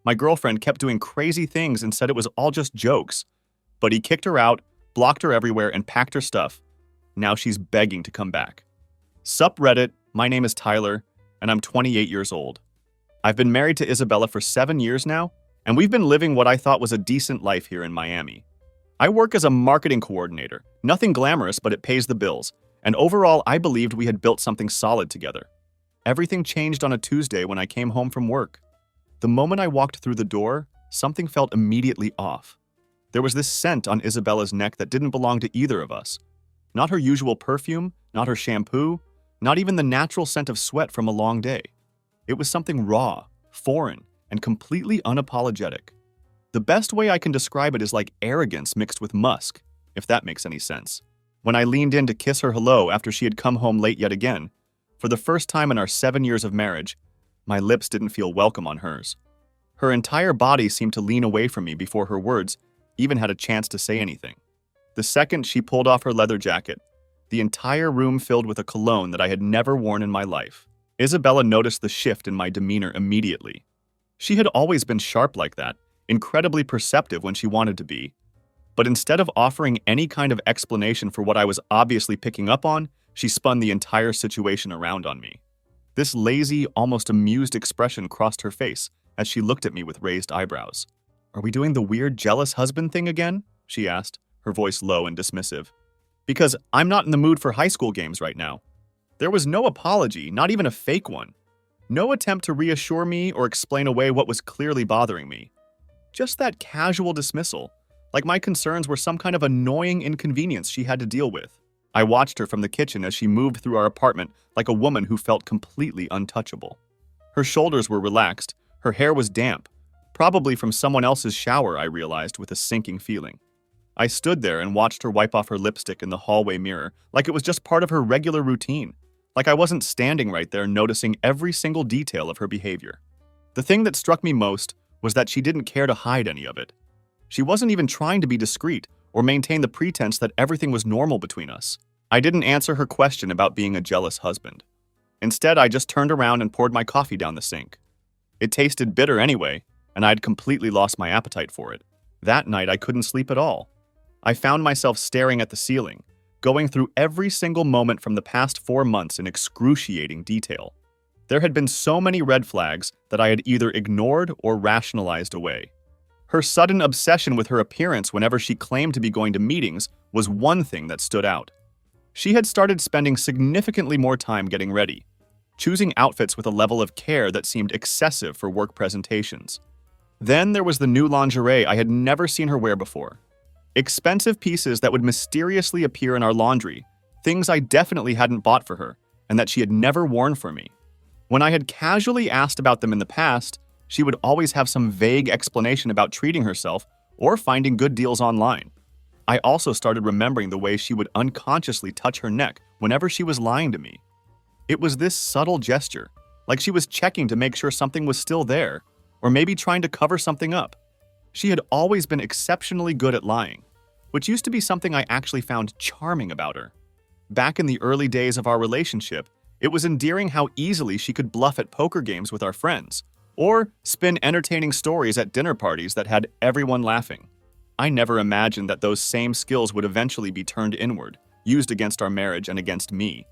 My girlfriend kept doing crazy things and said it was all just jokes. But he kicked her out, blocked her everywhere, and packed her stuff. Now she's begging to come back. Sup Reddit, my name is Tyler, and I'm 28 years old. I've been married to Isabella for 7 years now, and we've been living what I thought was a decent life here in Miami. I work as a marketing coordinator. Nothing glamorous, but it pays the bills. And overall, I believed we had built something solid together. Everything changed on a Tuesday when I came home from work. The moment I walked through the door, something felt immediately off. There was this scent on Isabella's neck that didn't belong to either of us. Not her usual perfume, not her shampoo, not even the natural scent of sweat from a long day. It was something raw, foreign, and completely unapologetic. The best way I can describe it is like arrogance mixed with musk, if that makes any sense. When I leaned in to kiss her hello after she had come home late yet again, for the first time in our 7 years of marriage, my lips didn't feel welcome on hers. Her entire body seemed to lean away from me before her words even had a chance to say anything. The second she pulled off her leather jacket, the entire room filled with a cologne that I had never worn in my life. Isabella noticed the shift in my demeanor immediately. She had always been sharp like that, incredibly perceptive when she wanted to be. But instead of offering any kind of explanation for what I was obviously picking up on, she spun the entire situation around on me. This lazy, almost amused expression crossed her face as she looked at me with raised eyebrows. "Are we doing the weird jealous husband thing again?" she asked, her voice low and dismissive. "Because I'm not in the mood for high school games right now." There was no apology, not even a fake one. No attempt to reassure me or explain away what was clearly bothering me. Just that casual dismissal, like my concerns were some kind of annoying inconvenience she had to deal with. I watched her from the kitchen as she moved through our apartment like a woman who felt completely untouchable. Her shoulders were relaxed, her hair was damp, probably from someone else's shower, I realized with a sinking feeling. I stood there and watched her wipe off her lipstick in the hallway mirror like it was just part of her regular routine, like I wasn't standing right there noticing every single detail of her behavior. The thing that struck me most was that she didn't care to hide any of it. She wasn't even trying to be discreet or maintain the pretense that everything was normal between us. I didn't answer her question about being a jealous husband. Instead, I just turned around and poured my coffee down the sink. It tasted bitter anyway, and I'd completely lost my appetite for it. That night, I couldn't sleep at all. I found myself staring at the ceiling, going through every single moment from the past 4 months in excruciating detail. There had been so many red flags that I had either ignored or rationalized away. Her sudden obsession with her appearance whenever she claimed to be going to meetings was one thing that stood out. She had started spending significantly more time getting ready, choosing outfits with a level of care that seemed excessive for work presentations. Then there was the new lingerie I had never seen her wear before. Expensive pieces that would mysteriously appear in our laundry, things I definitely hadn't bought for her, and that she had never worn for me. When I had casually asked about them in the past, she would always have some vague explanation about treating herself or finding good deals online. I also started remembering the way she would unconsciously touch her neck whenever she was lying to me. It was this subtle gesture, like she was checking to make sure something was still there, or maybe trying to cover something up. She had always been exceptionally good at lying, which used to be something I actually found charming about her. Back in the early days of our relationship, it was endearing how easily she could bluff at poker games with our friends, or spin entertaining stories at dinner parties that had everyone laughing. I never imagined that those same skills would eventually be turned inward, used against our marriage and against me.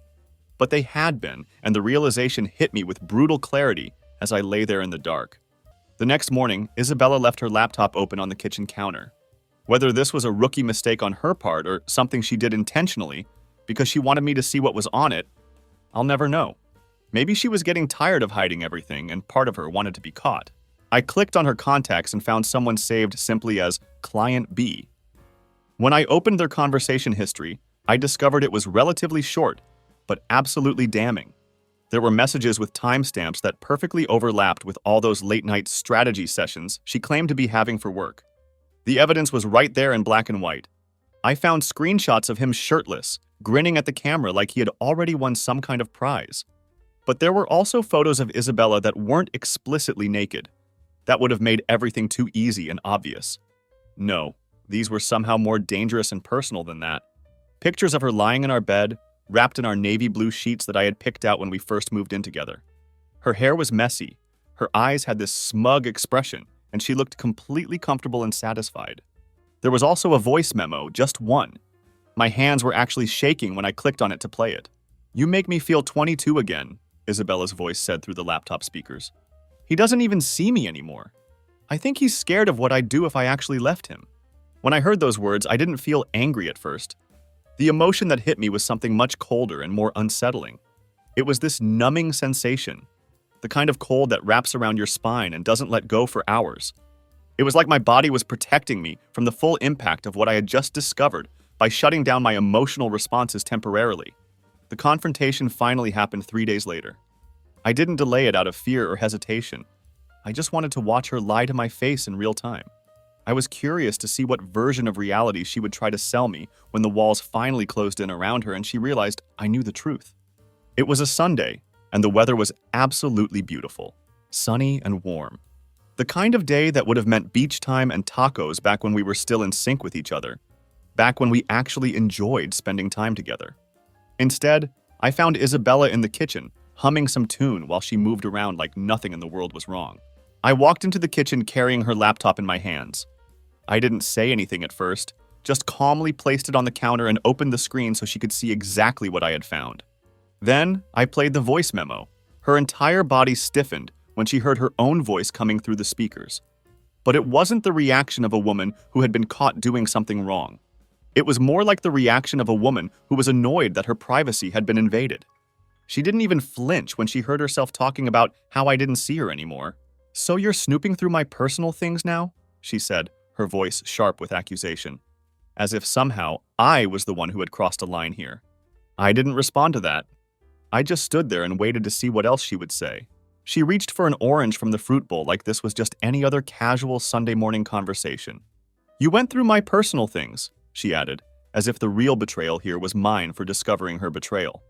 But they had been, and the realization hit me with brutal clarity as I lay there in the dark. The next morning, Isabella left her laptop open on the kitchen counter. Whether this was a rookie mistake on her part or something she did intentionally because she wanted me to see what was on it, I'll never know. Maybe she was getting tired of hiding everything and part of her wanted to be caught. I clicked on her contacts and found someone saved simply as Client B. When I opened their conversation history, I discovered it was relatively short, but absolutely damning. There were messages with timestamps that perfectly overlapped with all those late-night strategy sessions she claimed to be having for work. The evidence was right there in black and white. I found screenshots of him shirtless, grinning at the camera like he had already won some kind of prize. But there were also photos of Isabella that weren't explicitly naked. That would have made everything too easy and obvious. No, these were somehow more dangerous and personal than that. Pictures of her lying in our bed, wrapped in our navy blue sheets that I had picked out when we first moved in together. Her hair was messy. Her eyes had this smug expression, and she looked completely comfortable and satisfied. There was also a voice memo, just one. My hands were actually shaking when I clicked on it to play it. "You make me feel 22 again," Isabella's voice said through the laptop speakers. "He doesn't even see me anymore. I think he's scared of what I'd do if I actually left him." When I heard those words, I didn't feel angry at first. The emotion that hit me was something much colder and more unsettling. It was this numbing sensation, the kind of cold that wraps around your spine and doesn't let go for hours. It was like my body was protecting me from the full impact of what I had just discovered by shutting down my emotional responses temporarily. The confrontation finally happened 3 days later. I didn't delay it out of fear or hesitation. I just wanted to watch her lie to my face in real time. I was curious to see what version of reality she would try to sell me when the walls finally closed in around her and she realized I knew the truth. It was a Sunday, and the weather was absolutely beautiful, sunny and warm. The kind of day that would have meant beach time and tacos back when we were still in sync with each other, back when we actually enjoyed spending time together. Instead, I found Isabella in the kitchen, humming some tune while she moved around like nothing in the world was wrong. I walked into the kitchen carrying her laptop in my hands. I didn't say anything at first, just calmly placed it on the counter and opened the screen so she could see exactly what I had found. Then, I played the voice memo. Her entire body stiffened when she heard her own voice coming through the speakers. But it wasn't the reaction of a woman who had been caught doing something wrong. It was more like the reaction of a woman who was annoyed that her privacy had been invaded. She didn't even flinch when she heard herself talking about how I didn't see her anymore. "So you're snooping through my personal things now?" she said, her voice sharp with accusation, as if somehow I was the one who had crossed a line here. I didn't respond to that. I just stood there and waited to see what else she would say. She reached for an orange from the fruit bowl like this was just any other casual Sunday morning conversation. "You went through my personal things," she added, as if the real betrayal here was mine for discovering her betrayal.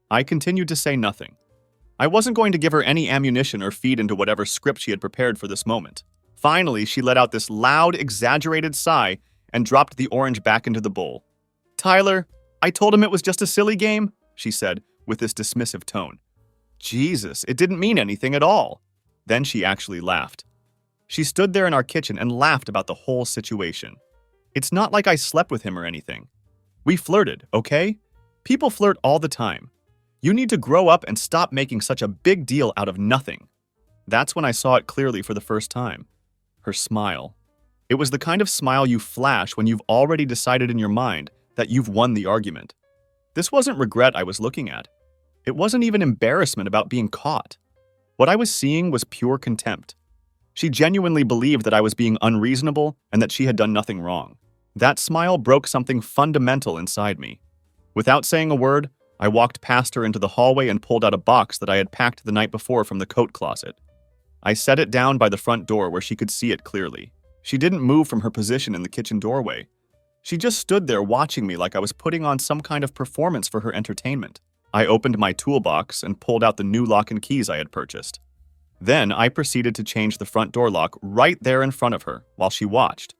I continued to say nothing. I wasn't going to give her any ammunition or feed into whatever script she had prepared for this moment. Finally, she let out this loud, exaggerated sigh and dropped the orange back into the bowl. "Tyler, I told him it was just a silly game," she said, with this dismissive tone. Jesus, it didn't mean anything at all. Then she actually laughed. She stood there in our kitchen and laughed about the whole situation. It's not like I slept with him or anything. We flirted, okay? People flirt all the time. You need to grow up and stop making such a big deal out of nothing. That's when I saw it clearly for the first time. Her smile. It was the kind of smile you flash when you've already decided in your mind that you've won the argument. This wasn't regret I was looking at. It wasn't even embarrassment about being caught. What I was seeing was pure contempt. She genuinely believed that I was being unreasonable and that she had done nothing wrong. That smile broke something fundamental inside me. Without saying a word, I walked past her into the hallway and pulled out a box that I had packed the night before from the coat closet. I set it down by the front door where she could see it clearly. She didn't move from her position in the kitchen doorway. She just stood there watching me like I was putting on some kind of performance for her entertainment. I opened my toolbox and pulled out the new lock and keys I had purchased. Then I proceeded to change the front door lock right there in front of her while she watched.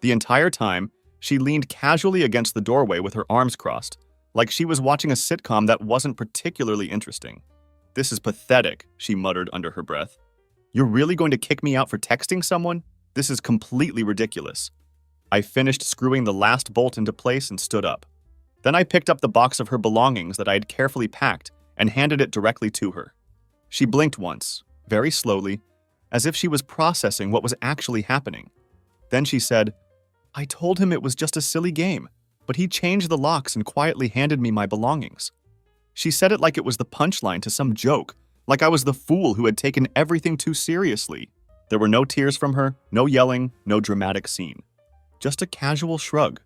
The entire time, she leaned casually against the doorway with her arms crossed, like she was watching a sitcom that wasn't particularly interesting. "This is pathetic," she muttered under her breath. "You're really going to kick me out for texting someone? This is completely ridiculous." I finished screwing the last bolt into place and stood up. Then I picked up the box of her belongings that I had carefully packed and handed it directly to her. She blinked once, very slowly, as if she was processing what was actually happening. Then she said, "I told him it was just a silly game, but he changed the locks and quietly handed me my belongings." She said it like it was the punchline to some joke, like I was the fool who had taken everything too seriously. There were no tears from her, no yelling, no dramatic scene. Just a casual shrug,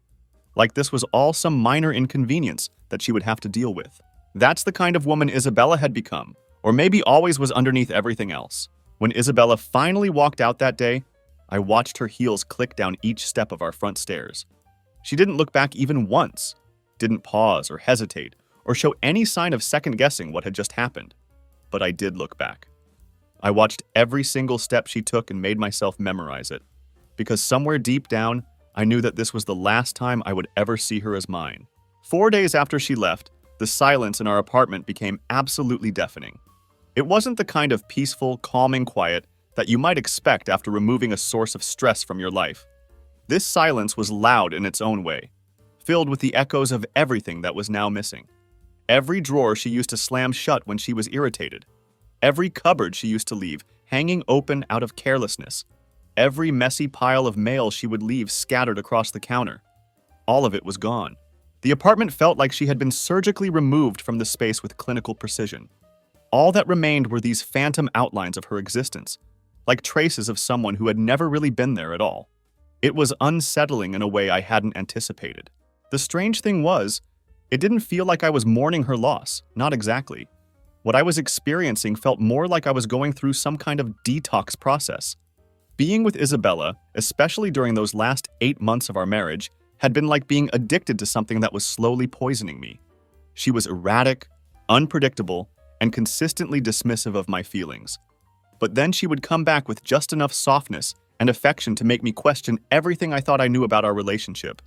like this was all some minor inconvenience that she would have to deal with. That's the kind of woman Isabella had become, or maybe always was underneath everything else. When Isabella finally walked out that day, I watched her heels click down each step of our front stairs. She didn't look back even once, didn't pause or hesitate, or show any sign of second-guessing what had just happened. But I did look back. I watched every single step she took and made myself memorize it, because somewhere deep down, I knew that this was the last time I would ever see her as mine. 4 days after she left, the silence in our apartment became absolutely deafening. It wasn't the kind of peaceful, calming quiet that you might expect after removing a source of stress from your life. This silence was loud in its own way, filled with the echoes of everything that was now missing. Every drawer she used to slam shut when she was irritated. Every cupboard she used to leave hanging open out of carelessness. Every messy pile of mail she would leave scattered across the counter. All of it was gone. The apartment felt like she had been surgically removed from the space with clinical precision. All that remained were these phantom outlines of her existence, like traces of someone who had never really been there at all. It was unsettling in a way I hadn't anticipated. The strange thing was, it didn't feel like I was mourning her loss, not exactly. What I was experiencing felt more like I was going through some kind of detox process. Being with Isabella, especially during those last 8 months of our marriage, had been like being addicted to something that was slowly poisoning me. She was erratic, unpredictable, and consistently dismissive of my feelings. But then she would come back with just enough softness and affection to make me question everything I thought I knew about our relationship.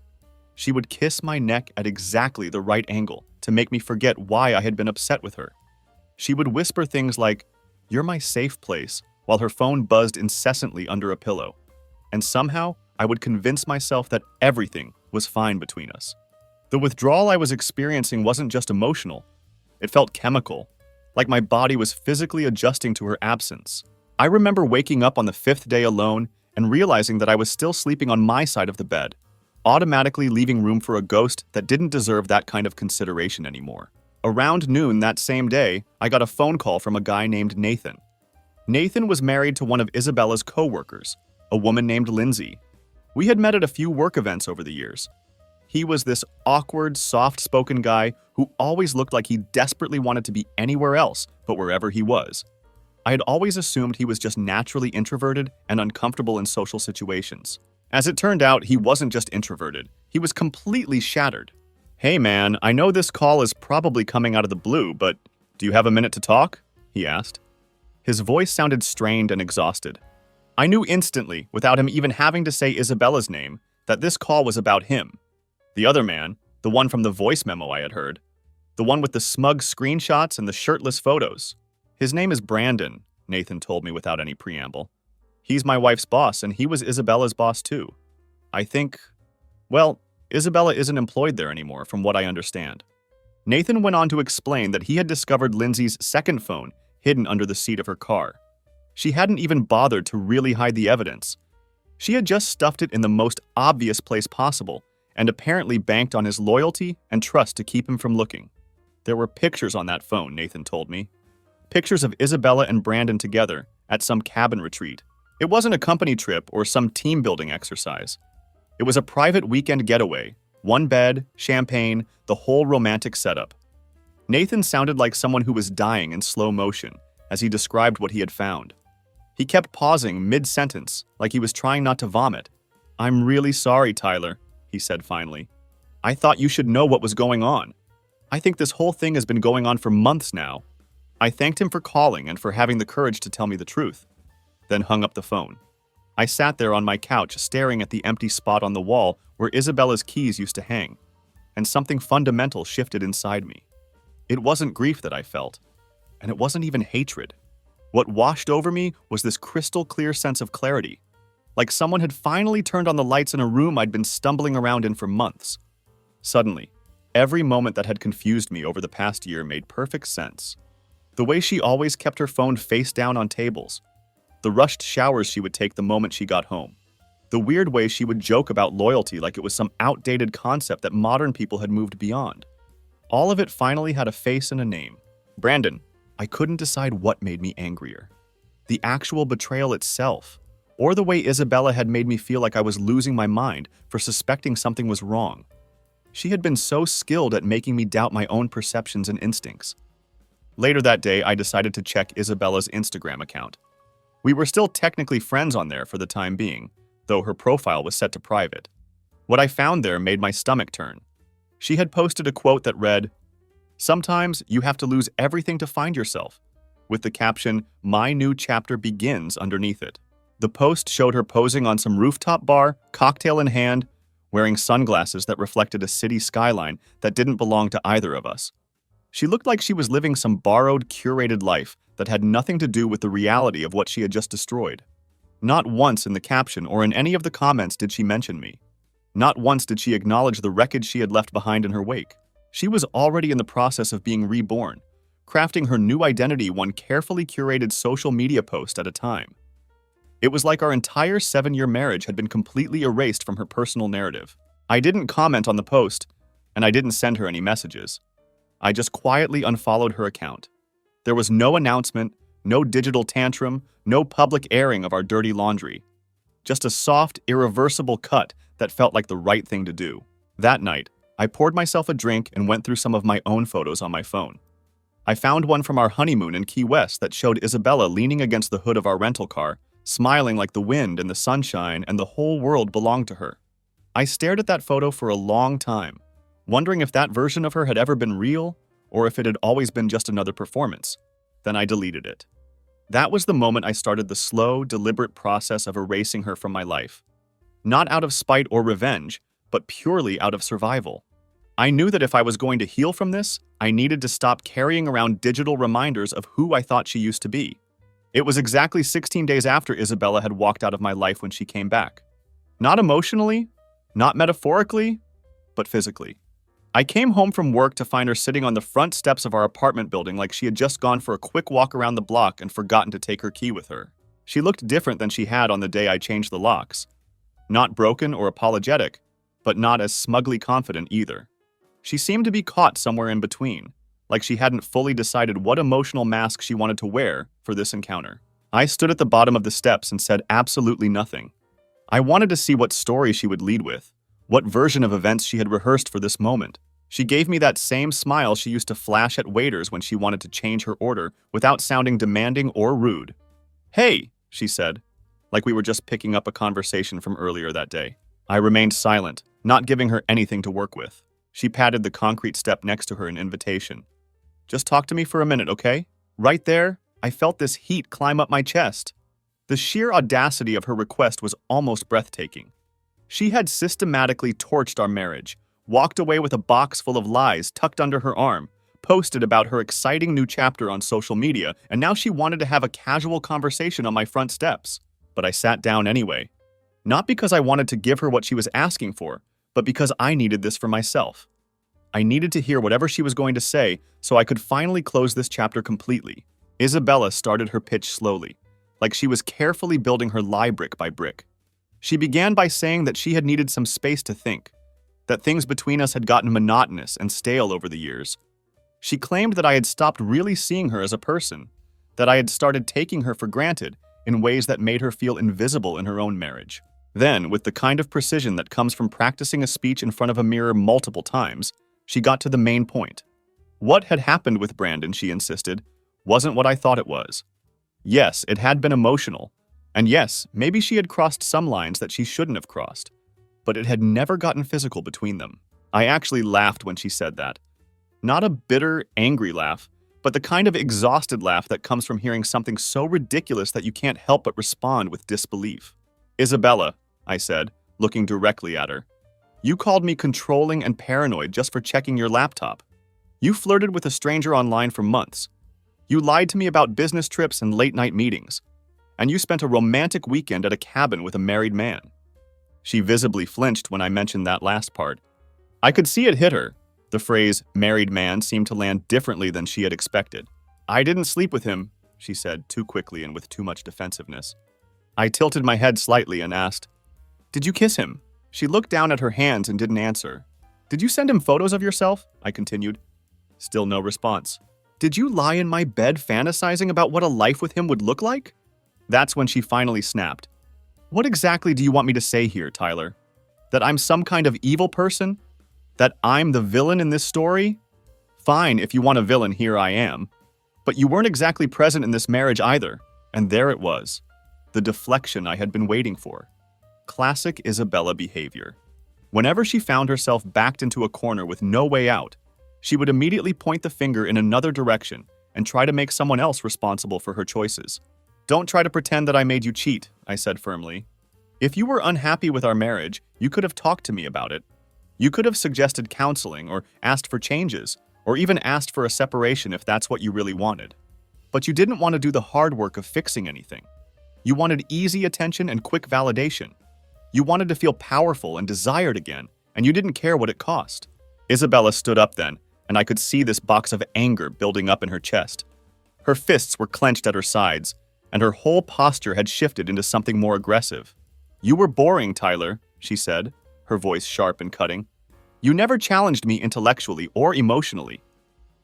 She would kiss my neck at exactly the right angle to make me forget why I had been upset with her. She would whisper things like, "You're my safe place," while her phone buzzed incessantly under a pillow. And somehow, I would convince myself that everything was fine between us. The withdrawal I was experiencing wasn't just emotional. It felt chemical, like my body was physically adjusting to her absence. I remember waking up on the 5th day alone and realizing that I was still sleeping on my side of the bed, automatically leaving room for a ghost that didn't deserve that kind of consideration anymore. Around noon that same day, I got a phone call from a guy named Nathan. Nathan was married to one of Isabella's co-workers, a woman named Lindsay. We had met at a few work events over the years. He was this awkward, soft-spoken guy who always looked like he desperately wanted to be anywhere else but wherever he was. I had always assumed he was just naturally introverted and uncomfortable in social situations. As it turned out, he wasn't just introverted. He was completely shattered. "Hey man, I know this call is probably coming out of the blue, but do you have a minute to talk?" he asked. His voice sounded strained and exhausted. I knew instantly, without him even having to say Isabella's name, that this call was about him. The other man, the one from the voice memo I had heard, the one with the smug screenshots and the shirtless photos. His name is Brandon, Nathan told me without any preamble. He's my wife's boss, and he was Isabella's boss too. Isabella isn't employed there anymore, from what I understand. Nathan went on to explain that he had discovered Lindsay's second phone hidden under the seat of her car. She hadn't even bothered to really hide the evidence. She had just stuffed it in the most obvious place possible, and apparently banked on his loyalty and trust to keep him from looking. There were pictures on that phone, Nathan told me. Pictures of Isabella and Brandon together at some cabin retreat. It wasn't a company trip or some team-building exercise. It was a private weekend getaway, one bed, champagne, the whole romantic setup. Nathan sounded like someone who was dying in slow motion as he described what he had found. He kept pausing mid-sentence, like he was trying not to vomit. "I'm really sorry, Tyler," he said finally. "I thought you should know what was going on. I think this whole thing has been going on for months now." I thanked him for calling and for having the courage to tell me the truth, then hung up the phone. I sat there on my couch staring at the empty spot on the wall where Isabella's keys used to hang, and something fundamental shifted inside me. It wasn't grief that I felt, and it wasn't even hatred. What washed over me was this crystal clear sense of clarity, like someone had finally turned on the lights in a room I'd been stumbling around in for months. Suddenly, every moment that had confused me over the past year made perfect sense. The way she always kept her phone face down on tables, the rushed showers she would take the moment she got home, the weird way she would joke about loyalty like it was some outdated concept that modern people had moved beyond. All of it finally had a face and a name. Brandon. I couldn't decide what made me angrier. The actual betrayal itself, or the way Isabella had made me feel like I was losing my mind for suspecting something was wrong. She had been so skilled at making me doubt my own perceptions and instincts. Later that day, I decided to check Isabella's Instagram account. We were still technically friends on there for the time being, though her profile was set to private. What I found there made my stomach turn. She had posted a quote that read, "Sometimes you have to lose everything to find yourself," with the caption, "My new chapter begins" underneath it. The post showed her posing on some rooftop bar, cocktail in hand, wearing sunglasses that reflected a city skyline that didn't belong to either of us. She looked like she was living some borrowed, curated life that had nothing to do with the reality of what she had just destroyed. Not once in the caption or in any of the comments did she mention me. Not once did she acknowledge the wreckage she had left behind in her wake. She was already in the process of being reborn, crafting her new identity one carefully curated social media post at a time. It was like our entire 7-year marriage had been completely erased from her personal narrative. I didn't comment on the post, and I didn't send her any messages. I just quietly unfollowed her account. There was no announcement, no digital tantrum, no public airing of our dirty laundry. Just a soft, irreversible cut that felt like the right thing to do. That night, I poured myself a drink and went through some of my own photos on my phone. I found one from our honeymoon in Key West that showed Isabella leaning against the hood of our rental car, smiling like the wind and the sunshine and the whole world belonged to her. I stared at that photo for a long time, wondering if that version of her had ever been real or if it had always been just another performance. Then I deleted it. That was the moment I started the slow, deliberate process of erasing her from my life. Not out of spite or revenge, but purely out of survival. I knew that if I was going to heal from this, I needed to stop carrying around digital reminders of who I thought she used to be. It was exactly 16 days after Isabella had walked out of my life when she came back. Not emotionally, not metaphorically, but physically. I came home from work to find her sitting on the front steps of our apartment building like she had just gone for a quick walk around the block and forgotten to take her key with her. She looked different than she had on the day I changed the locks. Not broken or apologetic, but not as smugly confident either. She seemed to be caught somewhere in between, like she hadn't fully decided what emotional mask she wanted to wear for this encounter. I stood at the bottom of the steps and said absolutely nothing. I wanted to see what story she would lead with, what version of events she had rehearsed for this moment. She gave me that same smile she used to flash at waiters when she wanted to change her order without sounding demanding or rude. "Hey," she said, like we were just picking up a conversation from earlier that day. I remained silent, not giving her anything to work with. She patted the concrete step next to her in invitation. "Just talk to me for a minute, okay?" Right there, I felt this heat climb up my chest. The sheer audacity of her request was almost breathtaking. She had systematically torched our marriage, walked away with a box full of lies tucked under her arm, posted about her exciting new chapter on social media, and now she wanted to have a casual conversation on my front steps. But I sat down anyway. Not because I wanted to give her what she was asking for, but because I needed this for myself. I needed to hear whatever she was going to say so I could finally close this chapter completely. Isabella started her pitch slowly, like she was carefully building her lie brick by brick. She began by saying that she had needed some space to think, that things between us had gotten monotonous and stale over the years. She claimed that I had stopped really seeing her as a person, that I had started taking her for granted in ways that made her feel invisible in her own marriage. Then, with the kind of precision that comes from practicing a speech in front of a mirror multiple times, she got to the main point. What had happened with Brandon, she insisted, wasn't what I thought it was. Yes, it had been emotional, and yes, maybe she had crossed some lines that she shouldn't have crossed, but it had never gotten physical between them. I actually laughed when she said that. Not a bitter, angry laugh, but the kind of exhausted laugh that comes from hearing something so ridiculous that you can't help but respond with disbelief. "Isabella," I said, looking directly at her, "you called me controlling and paranoid just for checking your laptop. You flirted with a stranger online for months. You lied to me about business trips and late-night meetings. And you spent a romantic weekend at a cabin with a married man." She visibly flinched when I mentioned that last part. I could see it hit her. The phrase, "married man," seemed to land differently than she had expected. "I didn't sleep with him," she said, too quickly and with too much defensiveness. I tilted my head slightly and asked, "Did you kiss him?" She looked down at her hands and didn't answer. "Did you send him photos of yourself?" I continued. Still no response. "Did you lie in my bed fantasizing about what a life with him would look like?" That's when she finally snapped. "What exactly do you want me to say here, Tyler? That I'm some kind of evil person? That I'm the villain in this story? Fine, if you want a villain, here I am. But you weren't exactly present in this marriage either, and there it was. The deflection I had been waiting for. Classic Isabella behavior. Whenever she found herself backed into a corner with no way out, she would immediately point the finger in another direction and try to make someone else responsible for her choices. "Don't try to pretend that I made you cheat," I said firmly. "If you were unhappy with our marriage, you could have talked to me about it. You could have suggested counseling or asked for changes, or even asked for a separation if that's what you really wanted. But you didn't want to do the hard work of fixing anything. You wanted easy attention and quick validation. You wanted to feel powerful and desired again, and you didn't care what it cost. Isabella stood up then, and I could see this box of anger building up in her chest. Her fists were clenched at her sides, and her whole posture had shifted into something more aggressive. "You were boring, Tyler," she said, her voice sharp and cutting. "You never challenged me intellectually or emotionally.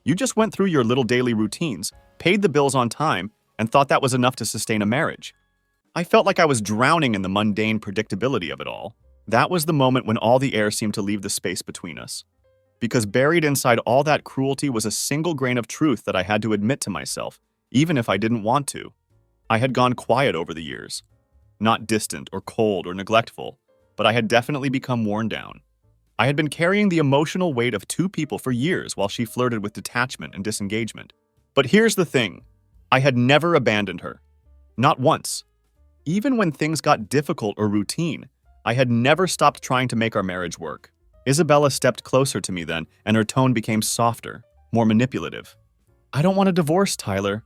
You just went through your little daily routines, paid the bills on time, and thought that was enough to sustain a marriage." I felt like I was drowning in the mundane predictability of it all. That was the moment when all the air seemed to leave the space between us. Because buried inside all that cruelty was a single grain of truth that I had to admit to myself, even if I didn't want to. I had gone quiet over the years. Not distant or cold or neglectful, but I had definitely become worn down. I had been carrying the emotional weight of two people for years while she flirted with detachment and disengagement. But here's the thing. I had never abandoned her. Not once. Even when things got difficult or routine, I had never stopped trying to make our marriage work. Isabella stepped closer to me then, and her tone became softer, more manipulative. "I don't want a divorce, Tyler.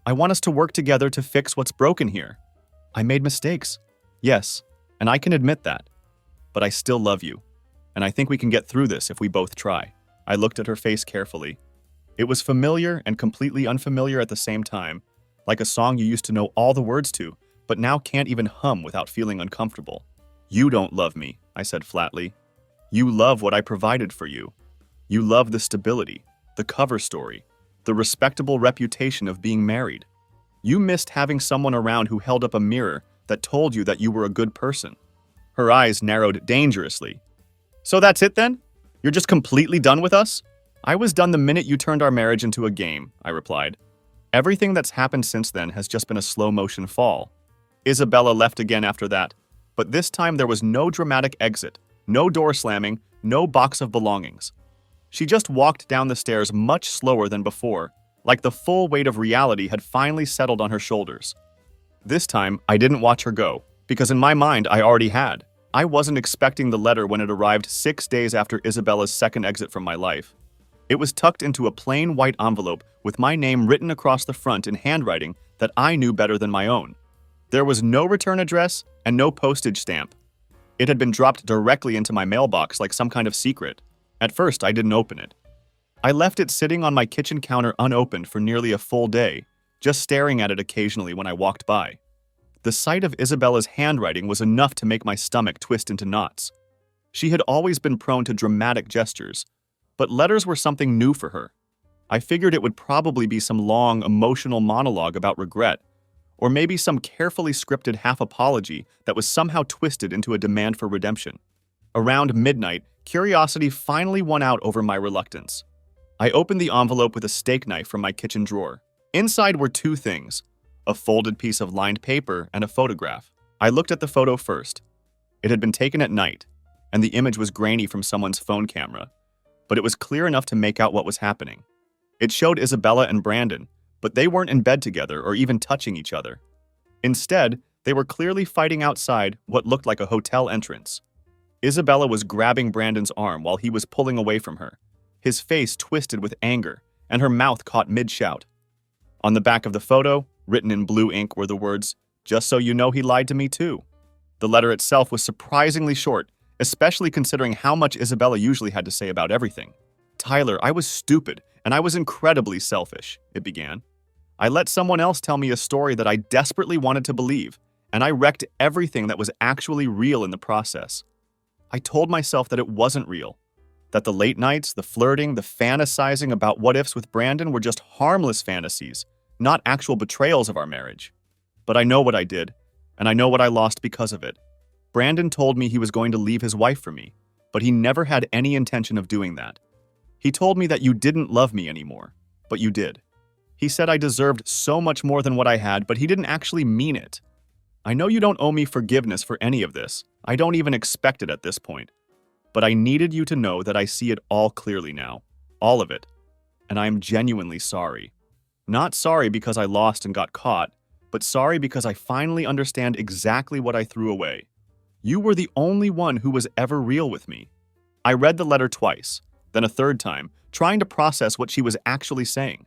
I want us to work together to fix what's broken here. I made mistakes. Yes, and I can admit that. But I still love you, and I think we can get through this if we both try." I looked at her face carefully. It was familiar and completely unfamiliar at the same time, like a song you used to know all the words to, but now can't even hum without feeling uncomfortable. "You don't love me," I said flatly. "You love what I provided for you. You love the stability, the cover story, the respectable reputation of being married. You missed having someone around who held up a mirror that told you that you were a good person." Her eyes narrowed dangerously. "So that's it then? You're just completely done with us?" "I was done the minute you turned our marriage into a game," I replied. "Everything that's happened since then has just been a slow-motion fall." Isabella left again after that, but this time there was no dramatic exit, no door slamming, no box of belongings. She just walked down the stairs much slower than before, like the full weight of reality had finally settled on her shoulders. This time, I didn't watch her go, because in my mind I already had. I wasn't expecting the letter when it arrived 6 days after Isabella's second exit from my life. It was tucked into a plain white envelope with my name written across the front in handwriting that I knew better than my own. There was no return address and no postage stamp. It had been dropped directly into my mailbox like some kind of secret. At first, I didn't open it. I left it sitting on my kitchen counter unopened for nearly a full day, just staring at it occasionally when I walked by. The sight of Isabella's handwriting was enough to make my stomach twist into knots. She had always been prone to dramatic gestures, but letters were something new for her. I figured it would probably be some long, emotional monologue about regret, or maybe some carefully scripted half-apology that was somehow twisted into a demand for redemption. Around midnight, curiosity finally won out over my reluctance. I opened the envelope with a steak knife from my kitchen drawer. Inside were two things: a folded piece of lined paper and a photograph. I looked at the photo first. It had been taken at night, and the image was grainy from someone's phone camera, but it was clear enough to make out what was happening. It showed Isabella and Brandon, but they weren't in bed together or even touching each other. Instead, they were clearly fighting outside what looked like a hotel entrance. Isabella was grabbing Brandon's arm while he was pulling away from her, his face twisted with anger, and her mouth caught mid-shout. On the back of the photo, written in blue ink, were the words, "Just so you know, he lied to me too." The letter itself was surprisingly short, especially considering how much Isabella usually had to say about everything. "Tyler, I was stupid, and I was incredibly selfish," it began. "I let someone else tell me a story that I desperately wanted to believe, and I wrecked everything that was actually real in the process. I told myself that it wasn't real, that the late nights, the flirting, the fantasizing about what-ifs with Brandon were just harmless fantasies, not actual betrayals of our marriage. But I know what I did, and I know what I lost because of it. Brandon told me he was going to leave his wife for me, but he never had any intention of doing that. He told me that you didn't love me anymore, but you did. He said I deserved so much more than what I had, but he didn't actually mean it. I know you don't owe me forgiveness for any of this. I don't even expect it at this point. But I needed you to know that I see it all clearly now. All of it. And I am genuinely sorry. Not sorry because I lost and got caught, but sorry because I finally understand exactly what I threw away. You were the only one who was ever real with me." I read the letter twice, then a third time, trying to process what she was actually saying.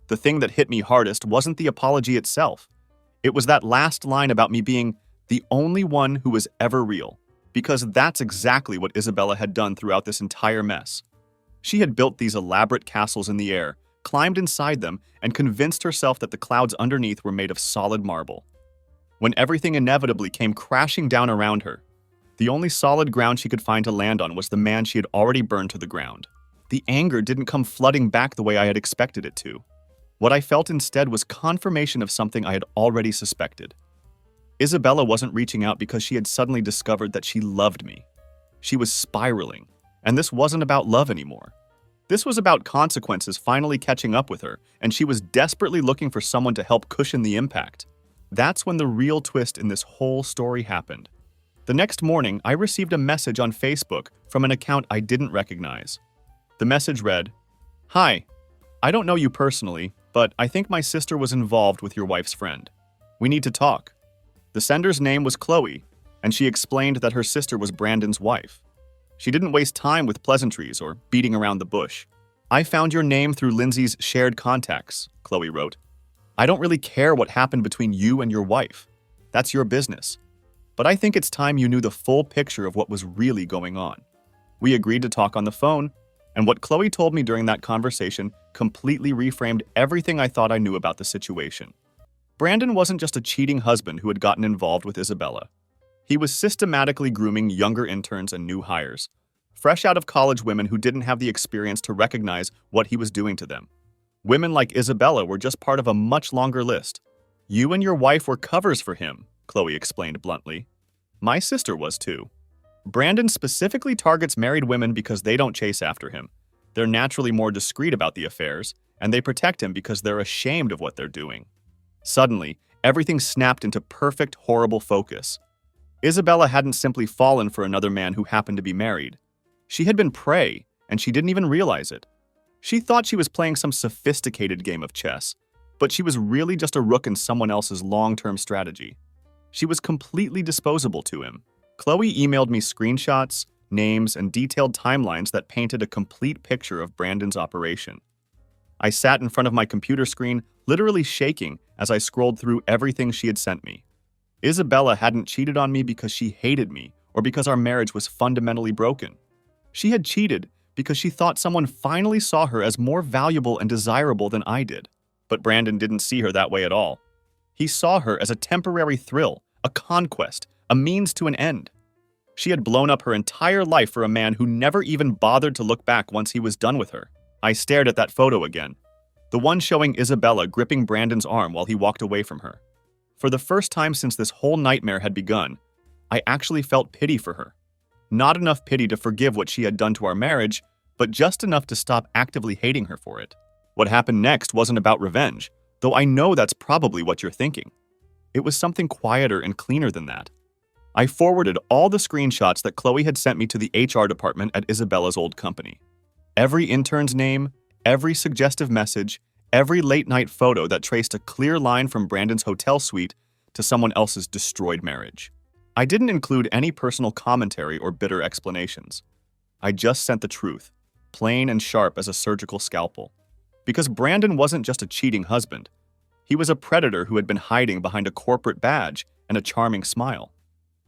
The thing that hit me hardest wasn't the apology itself. It was that last line about me being the only one who was ever real, because that's exactly what Isabella had done throughout this entire mess. She had built these elaborate castles in the air, climbed inside them, and convinced herself that the clouds underneath were made of solid marble. When everything inevitably came crashing down around her, the only solid ground she could find to land on was the man she had already burned to the ground. The anger didn't come flooding back the way I had expected it to. What I felt instead was confirmation of something I had already suspected. Isabella wasn't reaching out because she had suddenly discovered that she loved me. She was spiraling, and this wasn't about love anymore. This was about consequences finally catching up with her, and she was desperately looking for someone to help cushion the impact. That's when the real twist in this whole story happened. The next morning, I received a message on Facebook from an account I didn't recognize. The message read, "Hi, I don't know you personally, but I think my sister was involved with your wife's friend. We need to talk." The sender's name was Chloe, and she explained that her sister was Brandon's wife. She didn't waste time with pleasantries or beating around the bush. "I found your name through Lindsay's shared contacts," Chloe wrote. "I don't really care what happened between you and your wife. That's your business. But I think it's time you knew the full picture of what was really going on." We agreed to talk on the phone, and what Chloe told me during that conversation completely reframed everything I thought I knew about the situation. Brandon wasn't just a cheating husband who had gotten involved with Isabella. He was systematically grooming younger interns and new hires, fresh out of college women who didn't have the experience to recognize what he was doing to them. Women like Isabella were just part of a much longer list. "You and your wife were covers for him," Chloe explained bluntly. "My sister was too. Brandon specifically targets married women because they don't chase after him. They're naturally more discreet about the affairs, and they protect him because they're ashamed of what they're doing." Suddenly, everything snapped into perfect, horrible focus. Isabella hadn't simply fallen for another man who happened to be married. She had been prey, and she didn't even realize it. She thought she was playing some sophisticated game of chess, but she was really just a rook in someone else's long-term strategy. She was completely disposable to him. Chloe emailed me screenshots, names, and detailed timelines that painted a complete picture of Brandon's operation. I sat in front of my computer screen, literally shaking as I scrolled through everything she had sent me. Isabella hadn't cheated on me because she hated me or because our marriage was fundamentally broken. She had cheated because she thought someone finally saw her as more valuable and desirable than I did. But Brandon didn't see her that way at all. He saw her as a temporary thrill, a conquest, a means to an end. She had blown up her entire life for a man who never even bothered to look back once he was done with her. I stared at that photo again, the one showing Isabella gripping Brandon's arm while he walked away from her. For the first time since this whole nightmare had begun, I actually felt pity for her. Not enough pity to forgive what she had done to our marriage, but just enough to stop actively hating her for it. What happened next wasn't about revenge, though I know that's probably what you're thinking. It was something quieter and cleaner than that. I forwarded all the screenshots that Chloe had sent me to the HR department at Isabella's old company. Every intern's name, every suggestive message, every late-night photo that traced a clear line from Brandon's hotel suite to someone else's destroyed marriage. I didn't include any personal commentary or bitter explanations. I just sent the truth, plain and sharp as a surgical scalpel. Because Brandon wasn't just a cheating husband. He was a predator who had been hiding behind a corporate badge and a charming smile.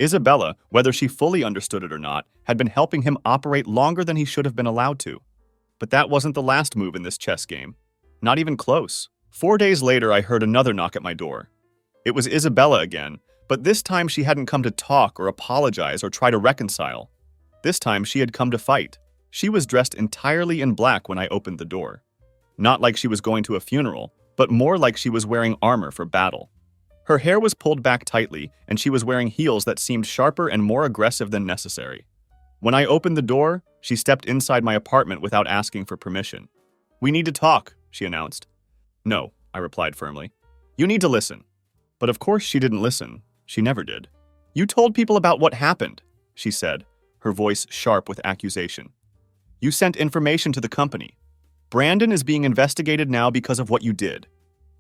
Isabella, whether she fully understood it or not, had been helping him operate longer than he should have been allowed to. But that wasn't the last move in this chess game. Not even close. 4 days later, I heard another knock at my door. It was Isabella again, but this time she hadn't come to talk or apologize or try to reconcile. This time she had come to fight. She was dressed entirely in black when I opened the door. Not like she was going to a funeral, but more like she was wearing armor for battle. Her hair was pulled back tightly, and she was wearing heels that seemed sharper and more aggressive than necessary. When I opened the door, she stepped inside my apartment without asking for permission. "We need to talk," she announced. "No," I replied firmly. "You need to listen." But of course she didn't listen. She never did. "You told people about what happened," she said, her voice sharp with accusation. "You sent information to the company. Brandon is being investigated now because of what you did.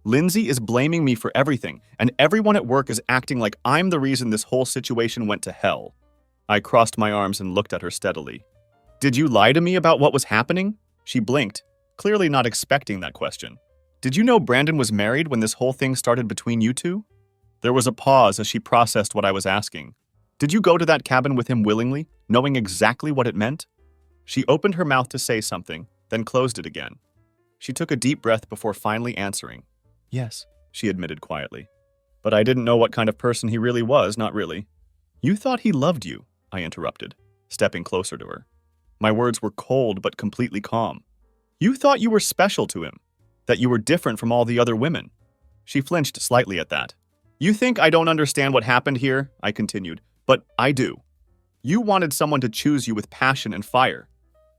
Lindsay is blaming me for everything, and everyone at work is acting like I'm the reason this whole situation went to hell." I crossed my arms and looked at her steadily. "Did you lie to me about what was happening?" She blinked, clearly not expecting that question. Did you know Brandon was married when this whole thing started between you two? There was a pause as she processed what I was asking. Did you go to that cabin with him willingly, knowing exactly what it meant? She opened her mouth to say something, then closed it again. She took a deep breath before finally answering. Yes, she admitted quietly. But I didn't know what kind of person he really was, not really. You thought he loved you, I interrupted, stepping closer to her. My words were cold but completely calm. You thought you were special to him, that you were different from all the other women. She flinched slightly at that. You think I don't understand what happened here, I continued, but I do. You wanted someone to choose you with passion and fire.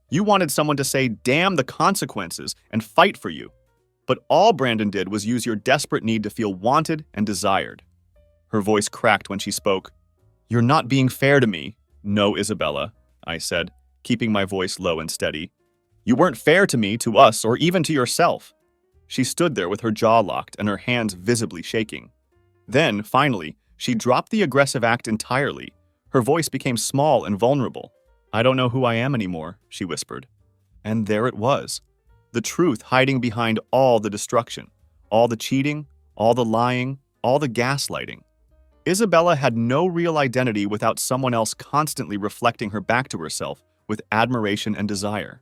You wanted someone to say, damn the consequences, and fight for you. But all Brandon did was use your desperate need to feel wanted and desired. Her voice cracked when she spoke. You're not being fair to me. No, Isabella, I said, keeping my voice low and steady. You weren't fair to me, to us, or even to yourself. She stood there with her jaw locked and her hands visibly shaking. Then, finally, she dropped the aggressive act entirely. Her voice became small and vulnerable. I don't know who I am anymore, she whispered. And there it was. The truth hiding behind all the destruction, all the cheating, all the lying, all the gaslighting. Isabella had no real identity without someone else constantly reflecting her back to herself with admiration and desire.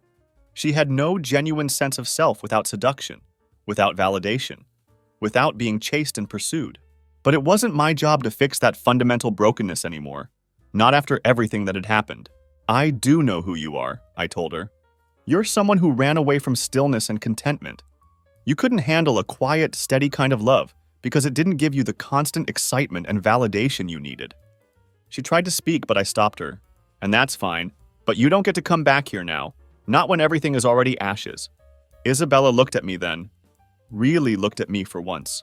She had no genuine sense of self without seduction, without validation, without being chased and pursued. But it wasn't my job to fix that fundamental brokenness anymore, not after everything that had happened. I do know who you are, I told her. You're someone who ran away from stillness and contentment. You couldn't handle a quiet, steady kind of love because it didn't give you the constant excitement and validation you needed. She tried to speak, but I stopped her. And that's fine, but you don't get to come back here now, not when everything is already ashes. Isabella looked at me then, really looked at me for once.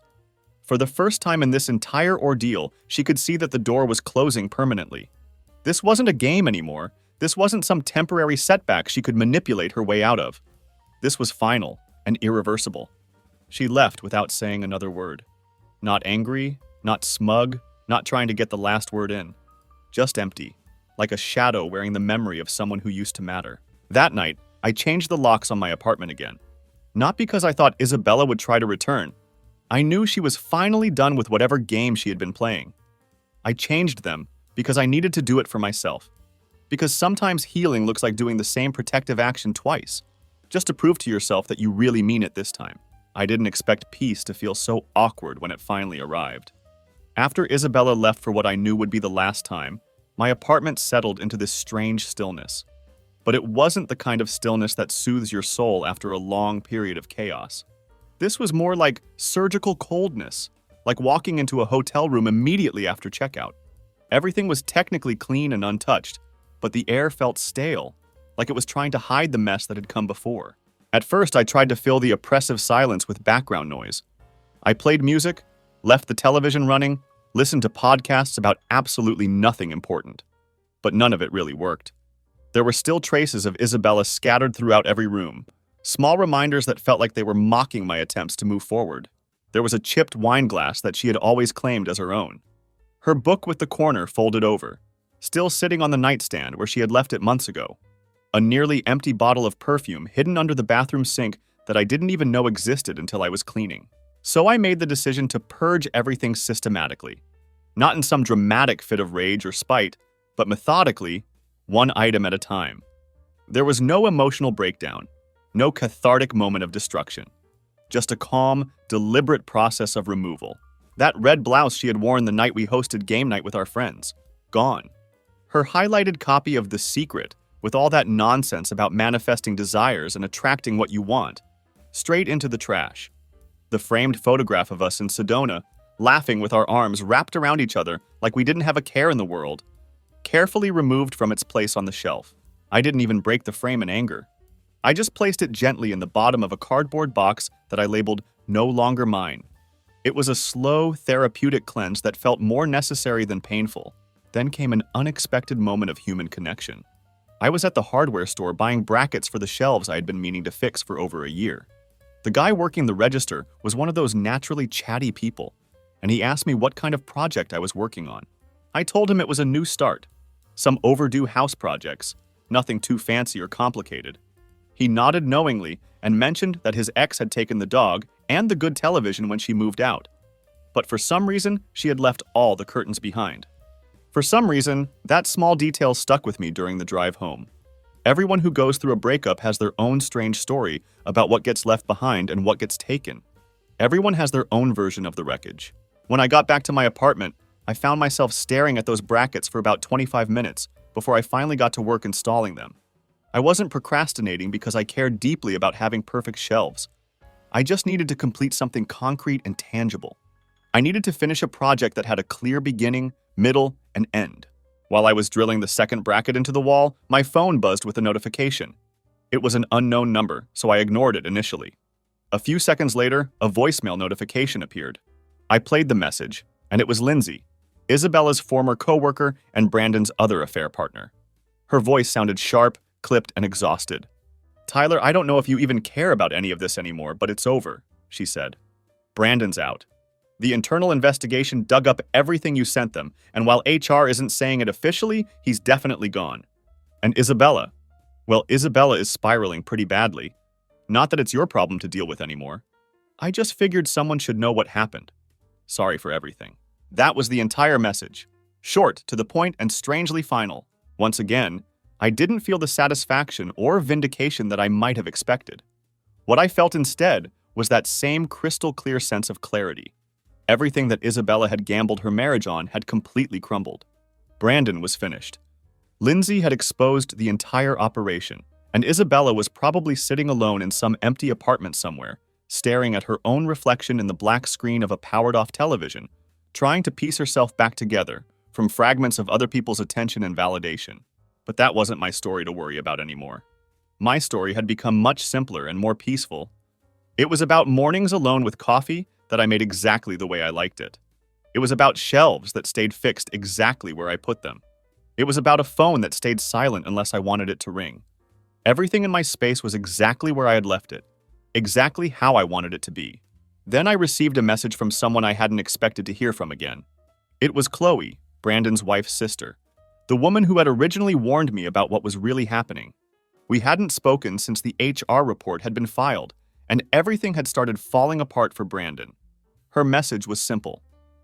For the first time in this entire ordeal, she could see that the door was closing permanently. This wasn't a game anymore. This wasn't some temporary setback she could manipulate her way out of. This was final and irreversible. She left without saying another word. Not angry, not smug, not trying to get the last word in. Just empty, like a shadow wearing the memory of someone who used to matter. That night, I changed the locks on my apartment again. Not because I thought Isabella would try to return. I knew she was finally done with whatever game she had been playing. I changed them because I needed to do it for myself. Because sometimes healing looks like doing the same protective action twice, just to prove to yourself that you really mean it this time. I didn't expect peace to feel so awkward when it finally arrived. After Isabella left for what I knew would be the last time, my apartment settled into this strange stillness. But it wasn't the kind of stillness that soothes your soul after a long period of chaos. This was more like surgical coldness, like walking into a hotel room immediately after checkout. Everything was technically clean and untouched, but the air felt stale, like it was trying to hide the mess that had come before. At first, I tried to fill the oppressive silence with background noise. I played music, left the television running, listened to podcasts about absolutely nothing important. But none of it really worked. There were still traces of Isabella scattered throughout every room, small reminders that felt like they were mocking my attempts to move forward. There was a chipped wine glass that she had always claimed as her own. Her book with the corner folded over, still sitting on the nightstand where she had left it months ago. A nearly empty bottle of perfume hidden under the bathroom sink that I didn't even know existed until I was cleaning. So I made the decision to purge everything systematically. Not in some dramatic fit of rage or spite, but methodically, one item at a time. There was no emotional breakdown, no cathartic moment of destruction. Just a calm, deliberate process of removal. That red blouse she had worn the night we hosted game night with our friends. Gone. Her highlighted copy of The Secret, with all that nonsense about manifesting desires and attracting what you want, straight into the trash. The framed photograph of us in Sedona, laughing with our arms wrapped around each other like we didn't have a care in the world, carefully removed from its place on the shelf. I didn't even break the frame in anger. I just placed it gently in the bottom of a cardboard box that I labeled "No Longer Mine." It was a slow, therapeutic cleanse that felt more necessary than painful. Then came an unexpected moment of human connection. I was at the hardware store buying brackets for the shelves I had been meaning to fix for over a year. The guy working the register was one of those naturally chatty people, and he asked me what kind of project I was working on. I told him it was a new start, some overdue house projects, nothing too fancy or complicated. He nodded knowingly and mentioned that his ex had taken the dog and the good television when she moved out. But for some reason, she had left all the curtains behind. For some reason, that small detail stuck with me during the drive home. Everyone who goes through a breakup has their own strange story about what gets left behind and what gets taken. Everyone has their own version of the wreckage. When I got back to my apartment, I found myself staring at those brackets for about 25 minutes before I finally got to work installing them. I wasn't procrastinating because I cared deeply about having perfect shelves. I just needed to complete something concrete and tangible. I needed to finish a project that had a clear beginning, middle, and end. While I was drilling the second bracket into the wall, my phone buzzed with a notification. It was an unknown number, so I ignored it initially. A few seconds later, a voicemail notification appeared. I played the message, and it was Lindsay, Isabella's former coworker and Brandon's other affair partner. Her voice sounded sharp, clipped, and exhausted. "Tyler, I don't know if you even care about any of this anymore, but it's over," she said. "Brandon's out. The internal investigation dug up everything you sent them, and while HR isn't saying it officially, he's definitely gone. And Isabella? Well, Isabella is spiraling pretty badly. Not that it's your problem to deal with anymore. I just figured someone should know what happened. Sorry for everything." That was the entire message. Short, to the point, and strangely final. Once again, I didn't feel the satisfaction or vindication that I might have expected. What I felt instead was that same crystal clear sense of clarity. Everything that Isabella had gambled her marriage on had completely crumbled. Brandon was finished. Lindsay had exposed the entire operation, and Isabella was probably sitting alone in some empty apartment somewhere, staring at her own reflection in the black screen of a powered-off television, trying to piece herself back together from fragments of other people's attention and validation. But that wasn't my story to worry about anymore. My story had become much simpler and more peaceful. It was about mornings alone with coffee that I made exactly the way I liked it. It was about shelves that stayed fixed exactly where I put them. It was about a phone that stayed silent unless I wanted it to ring. Everything in my space was exactly where I had left it, exactly how I wanted it to be. Then I received a message from someone I hadn't expected to hear from again. It was Chloe, Brandon's wife's sister, the woman who had originally warned me about what was really happening. We hadn't spoken since the HR report had been filed, and everything had started falling apart for Brandon. Her message was simple.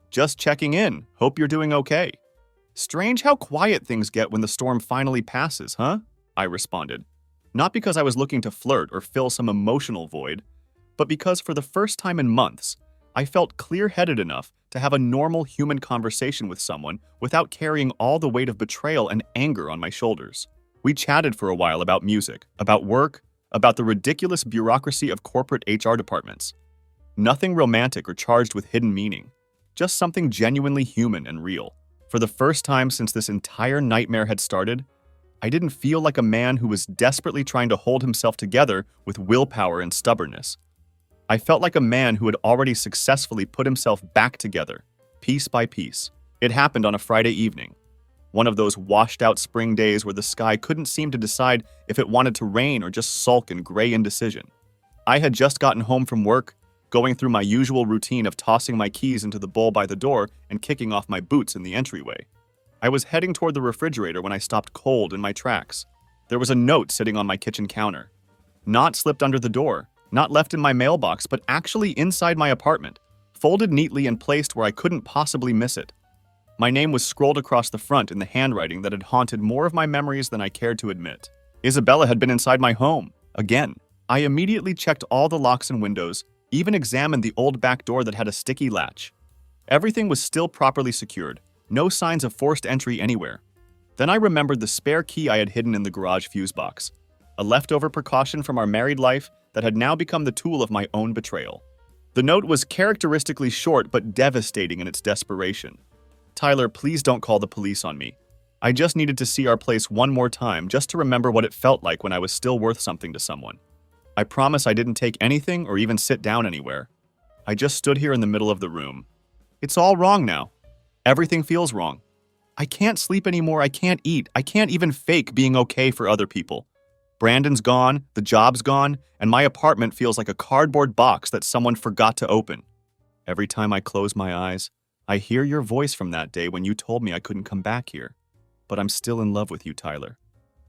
"Just checking in. Hope you're doing okay." "Strange how quiet things get when the storm finally passes, huh?" I responded. Not because I was looking to flirt or fill some emotional void, but because for the first time in months, I felt clear-headed enough to have a normal human conversation with someone without carrying all the weight of betrayal and anger on my shoulders. We chatted for a while about music, about work, about the ridiculous bureaucracy of corporate HR departments. Nothing romantic or charged with hidden meaning, just something genuinely human and real. For the first time since this entire nightmare had started, I didn't feel like a man who was desperately trying to hold himself together with willpower and stubbornness. I felt like a man who had already successfully put himself back together, piece by piece. It happened on a Friday evening, one of those washed-out spring days where the sky couldn't seem to decide if it wanted to rain or just sulk in gray indecision. I had just gotten home from work, going through my usual routine of tossing my keys into the bowl by the door and kicking off my boots in the entryway. I was heading toward the refrigerator when I stopped cold in my tracks. There was a note sitting on my kitchen counter. Not slipped under the door, not left in my mailbox, but actually inside my apartment, folded neatly and placed where I couldn't possibly miss it. My name was scrolled across the front in the handwriting that had haunted more of my memories than I cared to admit. Isabella had been inside my home, again. I immediately checked all the locks and windows, even examined the old back door that had a sticky latch. Everything was still properly secured, no signs of forced entry anywhere. Then I remembered the spare key I had hidden in the garage fuse box, a leftover precaution from our married life that had now become the tool of my own betrayal. The note was characteristically short but devastating in its desperation. "Tyler, please don't call the police on me. I just needed to see our place one more time just to remember what it felt like when I was still worth something to someone. I promise I didn't take anything or even sit down anywhere. I just stood here in the middle of the room. It's all wrong now. Everything feels wrong. I can't sleep anymore, I can't eat, I can't even fake being okay for other people. Brandon's gone, the job's gone, and my apartment feels like a cardboard box that someone forgot to open. Every time I close my eyes, I hear your voice from that day when you told me I couldn't come back here. But I'm still in love with you, Tyler.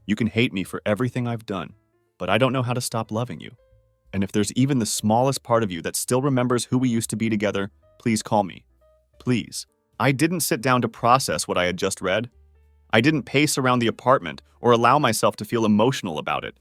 You can hate me for everything I've done, but I don't know how to stop loving you. And if there's even the smallest part of you that still remembers who we used to be together, please call me. Please. I didn't sit down to process what I had just read. I didn't pace around the apartment or allow myself to feel emotional about it.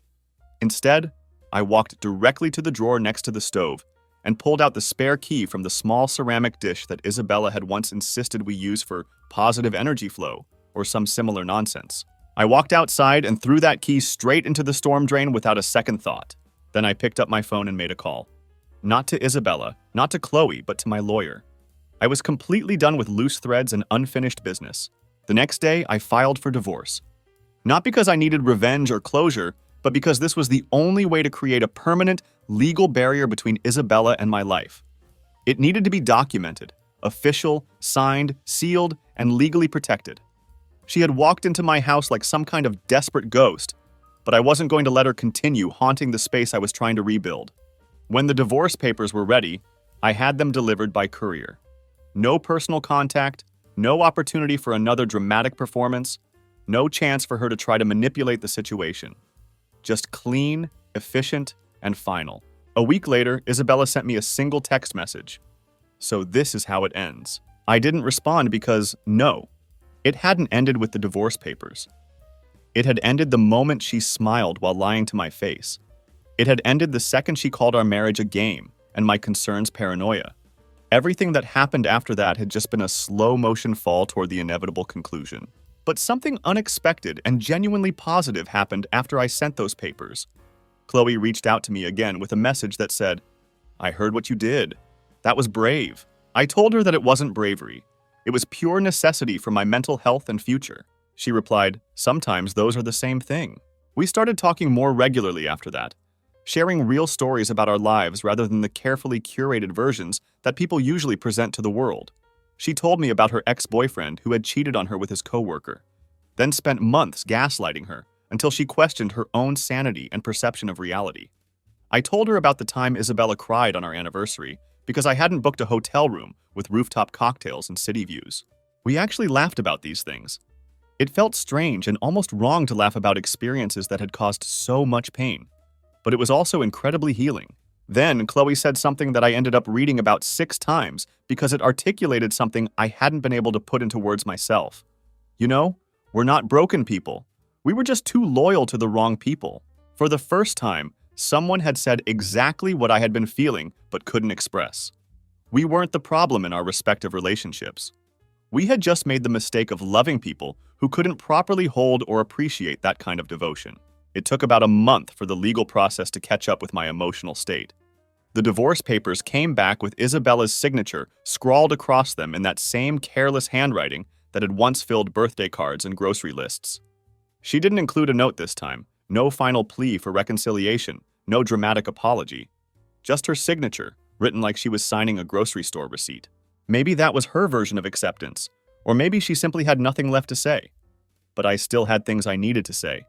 Instead, I walked directly to the drawer next to the stove and pulled out the spare key from the small ceramic dish that Isabella had once insisted we use for positive energy flow or some similar nonsense. I walked outside and threw that key straight into the storm drain without a second thought. Then I picked up my phone and made a call. Not to Isabella, not to Chloe, but to my lawyer. I was completely done with loose threads and unfinished business. The next day, I filed for divorce. Not because I needed revenge or closure, but because this was the only way to create a permanent, legal barrier between Isabella and my life. It needed to be documented, official, signed, sealed, and legally protected. She had walked into my house like some kind of desperate ghost, but I wasn't going to let her continue haunting the space I was trying to rebuild. When the divorce papers were ready, I had them delivered by courier. No personal contact, no opportunity for another dramatic performance, no chance for her to try to manipulate the situation. Just clean, efficient, and final. A week later, Isabella sent me a single text message. So this is how it ends. I didn't respond because, no, it hadn't ended with the divorce papers. It had ended the moment she smiled while lying to my face. It had ended the second she called our marriage a game and my concerns paranoia. Everything that happened after that had just been a slow-motion fall toward the inevitable conclusion. But something unexpected and genuinely positive happened after I sent those papers. Chloe reached out to me again with a message that said, "I heard what you did. That was brave." I told her that it wasn't bravery. It was pure necessity for my mental health and future. She replied, "Sometimes those are the same thing." We started talking more regularly after that, sharing real stories about our lives rather than the carefully curated versions that people usually present to the world. She told me about her ex-boyfriend who had cheated on her with his coworker, then spent months gaslighting her until she questioned her own sanity and perception of reality. I told her about the time Isabella cried on our anniversary because I hadn't booked a hotel room with rooftop cocktails and city views. We actually laughed about these things. It felt strange and almost wrong to laugh about experiences that had caused so much pain, but it was also incredibly healing. Then, Chloe said something that I ended up reading about 6 times because it articulated something I hadn't been able to put into words myself. You know, we're not broken people. We were just too loyal to the wrong people. For the first time, someone had said exactly what I had been feeling but couldn't express. We weren't the problem in our respective relationships. We had just made the mistake of loving people who couldn't properly hold or appreciate that kind of devotion. It took about a month for the legal process to catch up with my emotional state. The divorce papers came back with Isabella's signature scrawled across them in that same careless handwriting that had once filled birthday cards and grocery lists. She didn't include a note this time, no final plea for reconciliation, no dramatic apology. Just her signature, written like she was signing a grocery store receipt. Maybe that was her version of acceptance, or maybe she simply had nothing left to say. But I still had things I needed to say.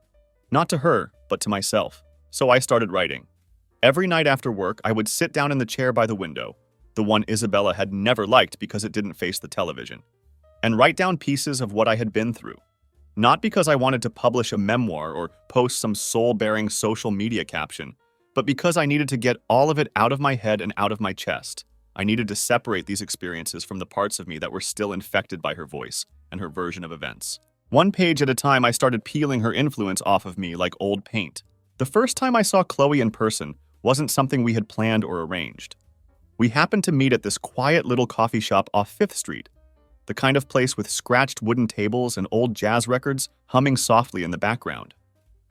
Not to her, but to myself. So I started writing. Every night after work, I would sit down in the chair by the window, the one Isabella had never liked because it didn't face the television, and write down pieces of what I had been through. Not because I wanted to publish a memoir or post some soul-bearing social media caption, but because I needed to get all of it out of my head and out of my chest. I needed to separate these experiences from the parts of me that were still infected by her voice and her version of events. One page at a time, I started peeling her influence off of me like old paint. The first time I saw Chloe in person wasn't something we had planned or arranged. We happened to meet at this quiet little coffee shop off 5th Street, the kind of place with scratched wooden tables and old jazz records humming softly in the background.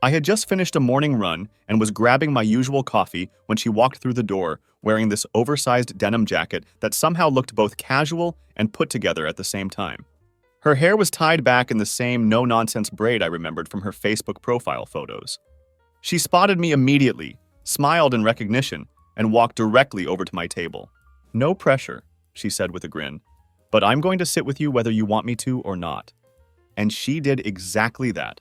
I had just finished a morning run and was grabbing my usual coffee when she walked through the door wearing this oversized denim jacket that somehow looked both casual and put together at the same time. Her hair was tied back in the same no-nonsense braid I remembered from her Facebook profile photos. She spotted me immediately, smiled in recognition, and walked directly over to my table. "No pressure," she said with a grin, "but I'm going to sit with you whether you want me to or not." And she did exactly that.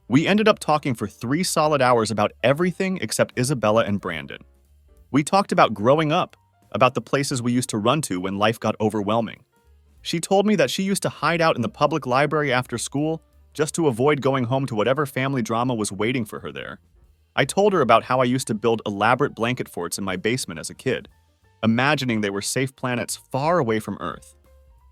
We ended up talking for 3 solid hours about everything except Isabella and Brandon. We talked about growing up, about the places we used to run to when life got overwhelming. She told me that she used to hide out in the public library after school just to avoid going home to whatever family drama was waiting for her there. I told her about how I used to build elaborate blanket forts in my basement as a kid, imagining they were safe planets far away from Earth,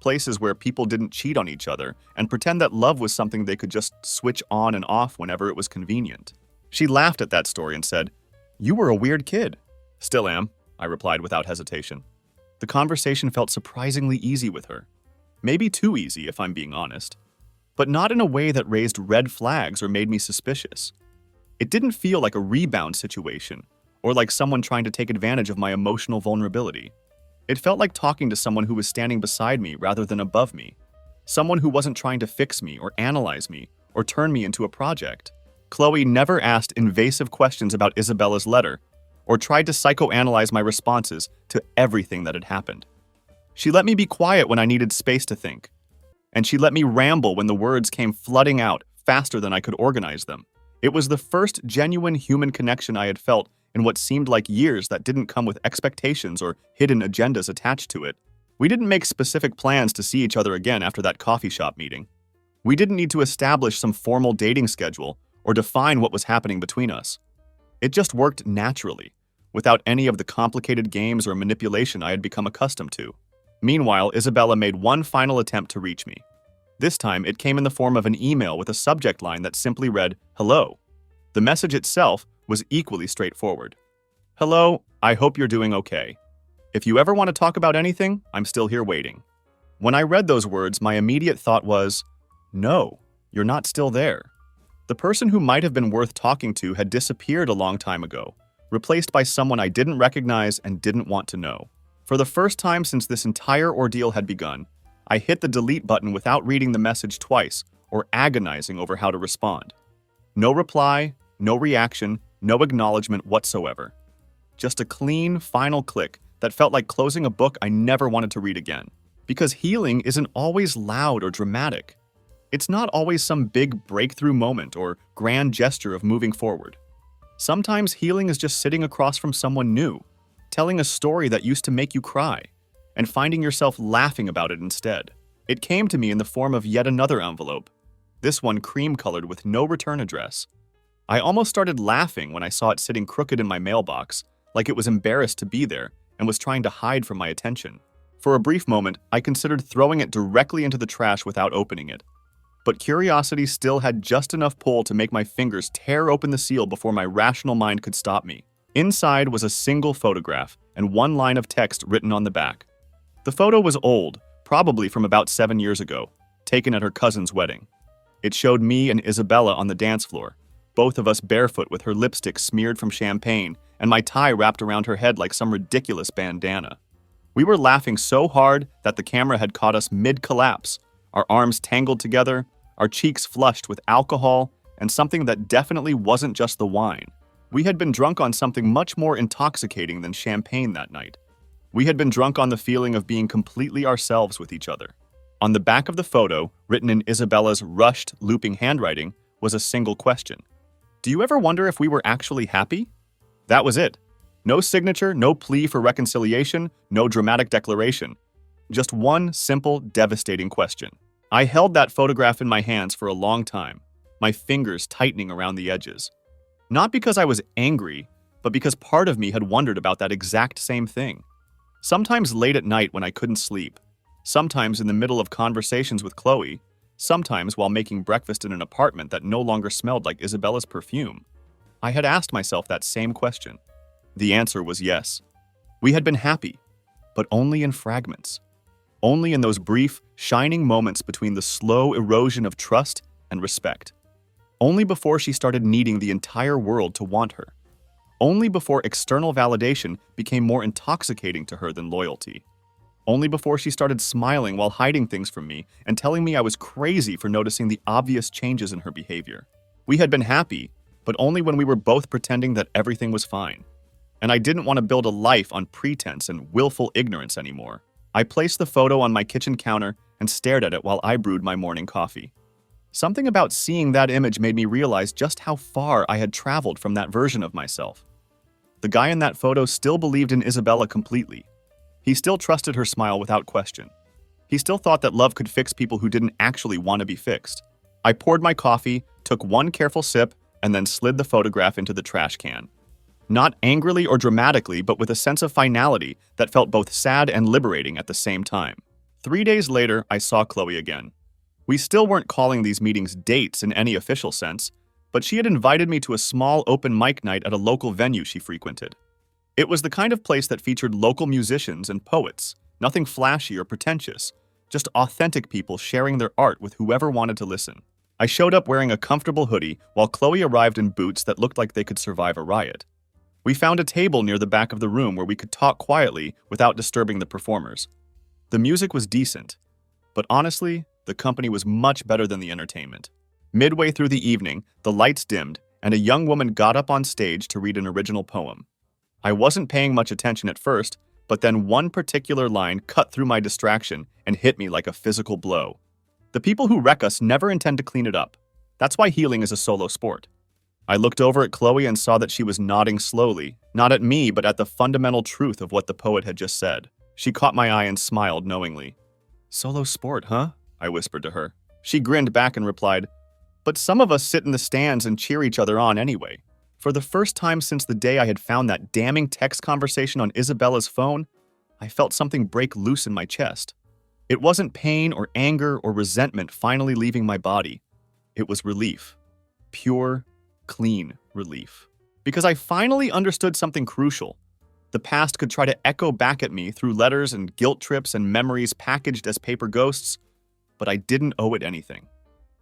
places where people didn't cheat on each other and pretend that love was something they could just switch on and off whenever it was convenient. She laughed at that story and said, "You were a weird kid." "Still am," I replied without hesitation. The conversation felt surprisingly easy with her. Maybe too easy, if I'm being honest. But not in a way that raised red flags or made me suspicious. It didn't feel like a rebound situation, or like someone trying to take advantage of my emotional vulnerability. It felt like talking to someone who was standing beside me rather than above me. Someone who wasn't trying to fix me or analyze me or turn me into a project. Chloe never asked invasive questions about Isabella's letter or tried to psychoanalyze my responses to everything that had happened. She let me be quiet when I needed space to think. And she let me ramble when the words came flooding out faster than I could organize them. It was the first genuine human connection I had felt in what seemed like years that didn't come with expectations or hidden agendas attached to it. We didn't make specific plans to see each other again after that coffee shop meeting. We didn't need to establish some formal dating schedule or define what was happening between us. It just worked naturally, without any of the complicated games or manipulation I had become accustomed to. Meanwhile, Isabella made one final attempt to reach me. This time, it came in the form of an email with a subject line that simply read, "Hello." The message itself was equally straightforward. "Hello, I hope you're doing okay. If you ever want to talk about anything, I'm still here waiting." When I read those words, my immediate thought was, no, you're not still there. The person who might have been worth talking to had disappeared a long time ago, replaced by someone I didn't recognize and didn't want to know. For the first time since this entire ordeal had begun, I hit the delete button without reading the message twice or agonizing over how to respond. No reply, no reaction, no acknowledgement whatsoever. Just a clean, final click that felt like closing a book I never wanted to read again. Because healing isn't always loud or dramatic. It's not always some big breakthrough moment or grand gesture of moving forward. Sometimes healing is just sitting across from someone new, telling a story that used to make you cry, and finding yourself laughing about it instead. It came to me in the form of yet another envelope, this one cream-colored with no return address. I almost started laughing when I saw it sitting crooked in my mailbox, like it was embarrassed to be there and was trying to hide from my attention. For a brief moment, I considered throwing it directly into the trash without opening it. But curiosity still had just enough pull to make my fingers tear open the seal before my rational mind could stop me. Inside was a single photograph and one line of text written on the back. The photo was old, probably from about 7 years ago, taken at her cousin's wedding. It showed me and Isabella on the dance floor, both of us barefoot with her lipstick smeared from champagne and my tie wrapped around her head like some ridiculous bandana. We were laughing so hard that the camera had caught us mid-collapse, our arms tangled together, our cheeks flushed with alcohol, and something that definitely wasn't just the wine. We had been drunk on something much more intoxicating than champagne that night. We had been drunk on the feeling of being completely ourselves with each other. On the back of the photo, written in Isabella's rushed, looping handwriting, was a single question. "Do you ever wonder if we were actually happy?" That was it. No signature, no plea for reconciliation, no dramatic declaration. Just one simple, devastating question. I held that photograph in my hands for a long time, my fingers tightening around the edges. Not because I was angry, but because part of me had wondered about that exact same thing. Sometimes late at night when I couldn't sleep, sometimes in the middle of conversations with Chloe, sometimes while making breakfast in an apartment that no longer smelled like Isabella's perfume, I had asked myself that same question. The answer was yes. We had been happy, but only in fragments. Only in those brief, shining moments between the slow erosion of trust and respect. Only before she started needing the entire world to want her. Only before external validation became more intoxicating to her than loyalty. Only before she started smiling while hiding things from me and telling me I was crazy for noticing the obvious changes in her behavior. We had been happy, but only when we were both pretending that everything was fine. And I didn't want to build a life on pretense and willful ignorance anymore. I placed the photo on my kitchen counter and stared at it while I brewed my morning coffee. Something about seeing that image made me realize just how far I had traveled from that version of myself. The guy in that photo still believed in Isabella completely. He still trusted her smile without question. He still thought that love could fix people who didn't actually want to be fixed. I poured my coffee, took one careful sip, and then slid the photograph into the trash can. Not angrily or dramatically, but with a sense of finality that felt both sad and liberating at the same time. 3 days later, I saw Chloe again. We still weren't calling these meetings dates in any official sense, but she had invited me to a small open mic night at a local venue she frequented. It was the kind of place that featured local musicians and poets, nothing flashy or pretentious, just authentic people sharing their art with whoever wanted to listen. I showed up wearing a comfortable hoodie, while Chloe arrived in boots that looked like they could survive a riot. We found a table near the back of the room where we could talk quietly without disturbing the performers. The music was decent, but honestly, the company was much better than the entertainment. Midway through the evening, the lights dimmed, and a young woman got up on stage to read an original poem. I wasn't paying much attention at first, but then one particular line cut through my distraction and hit me like a physical blow. The people who wreck us never intend to clean it up. That's why healing is a solo sport. I looked over at Chloe and saw that she was nodding slowly, not at me, but at the fundamental truth of what the poet had just said. She caught my eye and smiled knowingly. "Solo sport, huh?" I whispered to her. She grinned back and replied, "But some of us sit in the stands and cheer each other on anyway." For the first time since the day I had found that damning text conversation on Isabella's phone, I felt something break loose in my chest. It wasn't pain or anger or resentment finally leaving my body. It was relief. Pure, clean relief. Because I finally understood something crucial. The past could try to echo back at me through letters and guilt trips and memories packaged as paper ghosts, but I didn't owe it anything.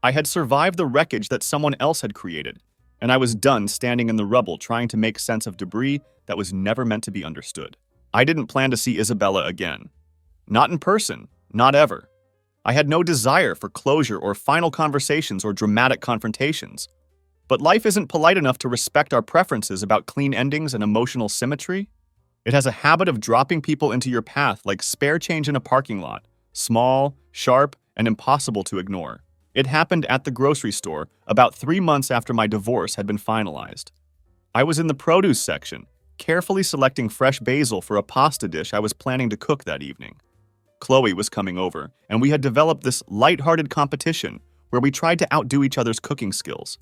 I had survived the wreckage that someone else had created, and I was done standing in the rubble trying to make sense of debris that was never meant to be understood. I didn't plan to see Isabella again. Not in person, not ever. I had no desire for closure or final conversations or dramatic confrontations. But life isn't polite enough to respect our preferences about clean endings and emotional symmetry. It has a habit of dropping people into your path like spare change in a parking lot, small, sharp, and impossible to ignore. It happened at the grocery store about 3 months after my divorce had been finalized. I was in the produce section, carefully selecting fresh basil for a pasta dish I was planning to cook that evening. Chloe was coming over, and we had developed this lighthearted competition where we tried to outdo each other's cooking skills.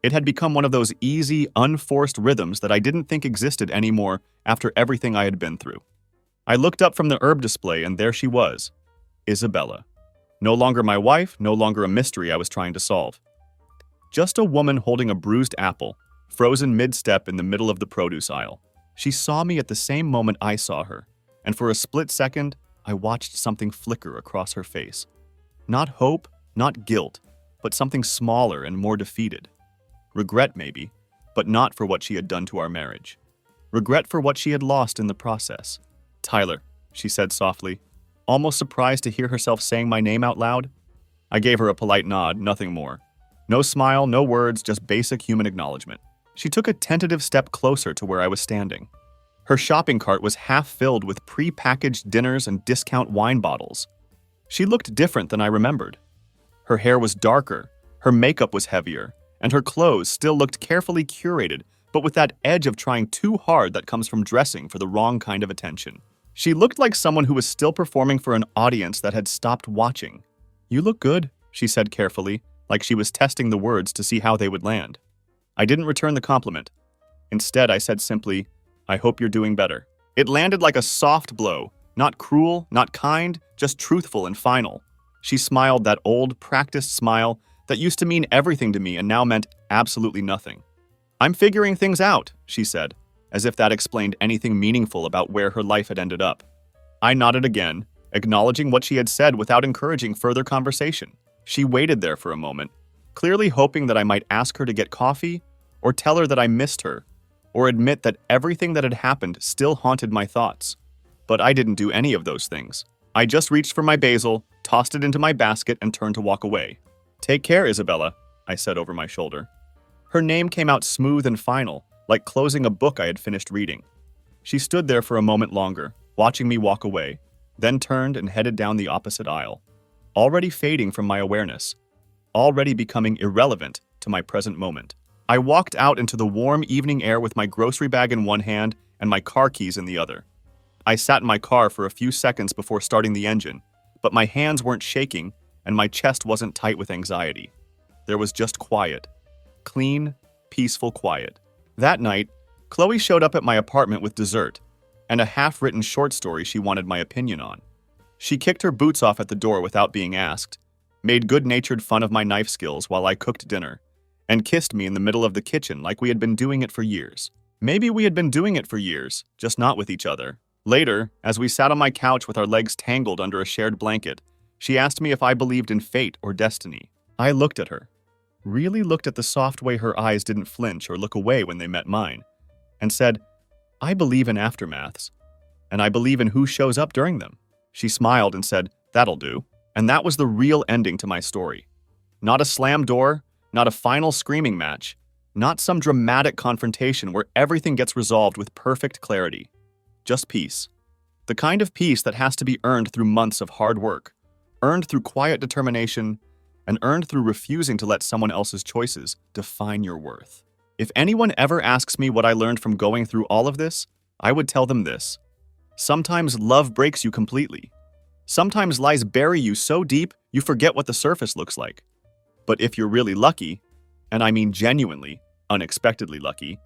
It had become one of those easy, unforced rhythms that I didn't think existed anymore after everything I had been through. I looked up from the herb display, and there she was, Isabella. No longer my wife, no longer a mystery I was trying to solve. Just a woman holding a bruised apple, frozen mid-step in the middle of the produce aisle. She saw me at the same moment I saw her, and for a split second, I watched something flicker across her face. Not hope, not guilt, but something smaller and more defeated. Regret, maybe, but not for what she had done to our marriage. Regret for what she had lost in the process. "Tyler," she said softly, almost surprised to hear herself saying my name out loud. I gave her a polite nod, nothing more. No smile, no words, just basic human acknowledgement. She took a tentative step closer to where I was standing. Her shopping cart was half filled with pre-packaged dinners and discount wine bottles. She looked different than I remembered. Her hair was darker, her makeup was heavier, and her clothes still looked carefully curated, but with that edge of trying too hard that comes from dressing for the wrong kind of attention. She looked like someone who was still performing for an audience that had stopped watching. "You look good," she said carefully, like she was testing the words to see how they would land. I didn't return the compliment. Instead, I said simply, "I hope you're doing better." It landed like a soft blow, not cruel, not kind, just truthful and final. She smiled that old, practiced smile that used to mean everything to me and now meant absolutely nothing. "I'm figuring things out," she said, as if that explained anything meaningful about where her life had ended up. I nodded again, acknowledging what she had said without encouraging further conversation. She waited there for a moment, clearly hoping that I might ask her to get coffee, or tell her that I missed her, or admit that everything that had happened still haunted my thoughts. But I didn't do any of those things. I just reached for my basil, tossed it into my basket, and turned to walk away. "Take care, Isabella," I said over my shoulder. Her name came out smooth and final, like closing a book I had finished reading. She stood there for a moment longer, watching me walk away, then turned and headed down the opposite aisle, already fading from my awareness, already becoming irrelevant to my present moment. I walked out into the warm evening air with my grocery bag in one hand and my car keys in the other. I sat in my car for a few seconds before starting the engine, but my hands weren't shaking and my chest wasn't tight with anxiety. There was just quiet. Clean, peaceful quiet. That night, Chloe showed up at my apartment with dessert and a half-written short story she wanted my opinion on. She kicked her boots off at the door without being asked, made good-natured fun of my knife skills while I cooked dinner, and kissed me in the middle of the kitchen like we had been doing it for years. Maybe we had been doing it for years, just not with each other. Later, as we sat on my couch with our legs tangled under a shared blanket, she asked me if I believed in fate or destiny. I looked at her, really looked at the soft way her eyes didn't flinch or look away when they met mine, and said, I believe in aftermaths, and I believe in who shows up during them. She smiled and said, that'll do. And that was the real ending to my story. Not a slam door, not a final screaming match, not some dramatic confrontation where everything gets resolved with perfect clarity. Just peace. The kind of peace that has to be earned through months of hard work, earned through quiet determination, and earned through refusing to let someone else's choices define your worth. If anyone ever asks me what I learned from going through all of this, I would tell them this. Sometimes love breaks you completely. Sometimes lies bury you so deep you forget what the surface looks like. But if you're really lucky, and I mean genuinely, unexpectedly lucky,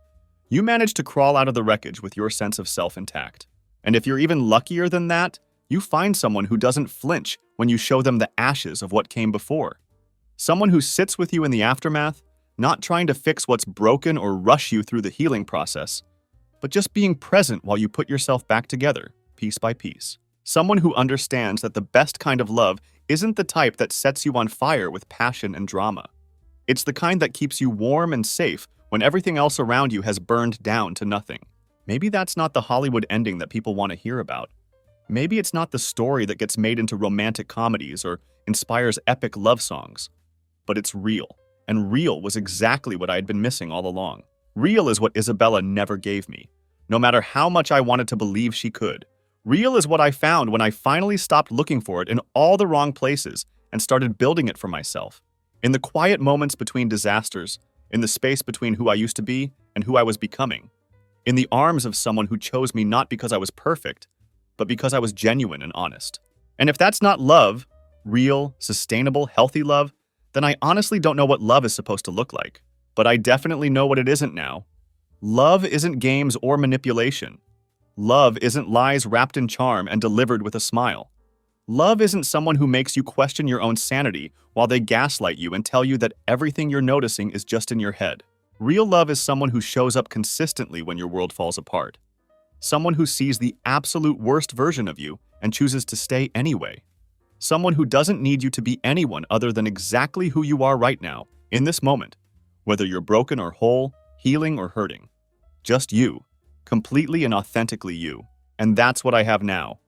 you manage to crawl out of the wreckage with your sense of self intact. And if you're even luckier than that, you find someone who doesn't flinch when you show them the ashes of what came before. Someone who sits with you in the aftermath, not trying to fix what's broken or rush you through the healing process, but just being present while you put yourself back together, piece by piece. Someone who understands that the best kind of love isn't the type that sets you on fire with passion and drama. It's the kind that keeps you warm and safe when everything else around you has burned down to nothing. Maybe that's not the Hollywood ending that people want to hear about. Maybe it's not the story that gets made into romantic comedies or inspires epic love songs. But it's real, and real was exactly what I had been missing all along. Real is what Isabella never gave me, no matter how much I wanted to believe she could. Real is what I found when I finally stopped looking for it in all the wrong places and started building it for myself. In the quiet moments between disasters, in the space between who I used to be and who I was becoming, in the arms of someone who chose me not because I was perfect, but because I was genuine and honest. And if that's not love, real, sustainable, healthy love, then I honestly don't know what love is supposed to look like. But I definitely know what it isn't now. Love isn't games or manipulation. Love isn't lies wrapped in charm and delivered with a smile. Love isn't someone who makes you question your own sanity while they gaslight you and tell you that everything you're noticing is just in your head. Real love is someone who shows up consistently when your world falls apart. Someone who sees the absolute worst version of you and chooses to stay anyway. Someone who doesn't need you to be anyone other than exactly who you are right now, in this moment, whether you're broken or whole, healing or hurting. Just you, completely and authentically you. And that's what I have now.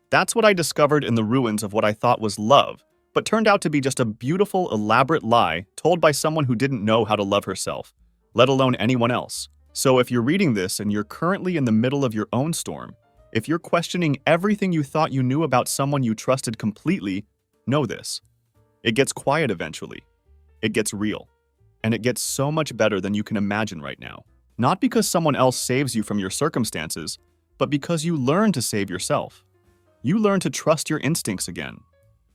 That's what I discovered in the ruins of what I thought was love, but turned out to be just a beautiful, elaborate lie told by someone who didn't know how to love herself, let alone anyone else. So if you're reading this and you're currently in the middle of your own storm, if you're questioning everything you thought you knew about someone you trusted completely, know this. It gets quiet eventually. It gets real. And it gets so much better than you can imagine right now. Not because someone else saves you from your circumstances, but because you learn to save yourself. You learn to trust your instincts again.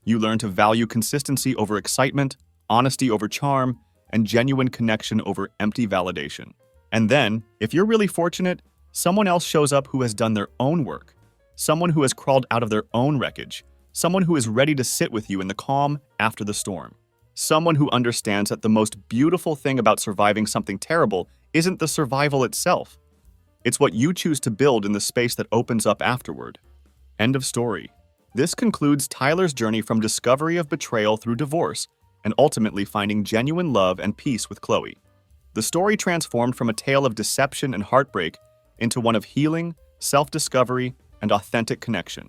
You learn to value consistency over excitement, honesty over charm, and genuine connection over empty validation. And then, if you're really fortunate, someone else shows up who has done their own work. Someone who has crawled out of their own wreckage. Someone who is ready to sit with you in the calm after the storm. Someone who understands that the most beautiful thing about surviving something terrible isn't the survival itself. It's what you choose to build in the space that opens up afterward. End of story. This concludes Tyler's journey from discovery of betrayal through divorce and ultimately finding genuine love and peace with Chloe. The story transformed from a tale of deception and heartbreak into one of healing, self-discovery, and authentic connection.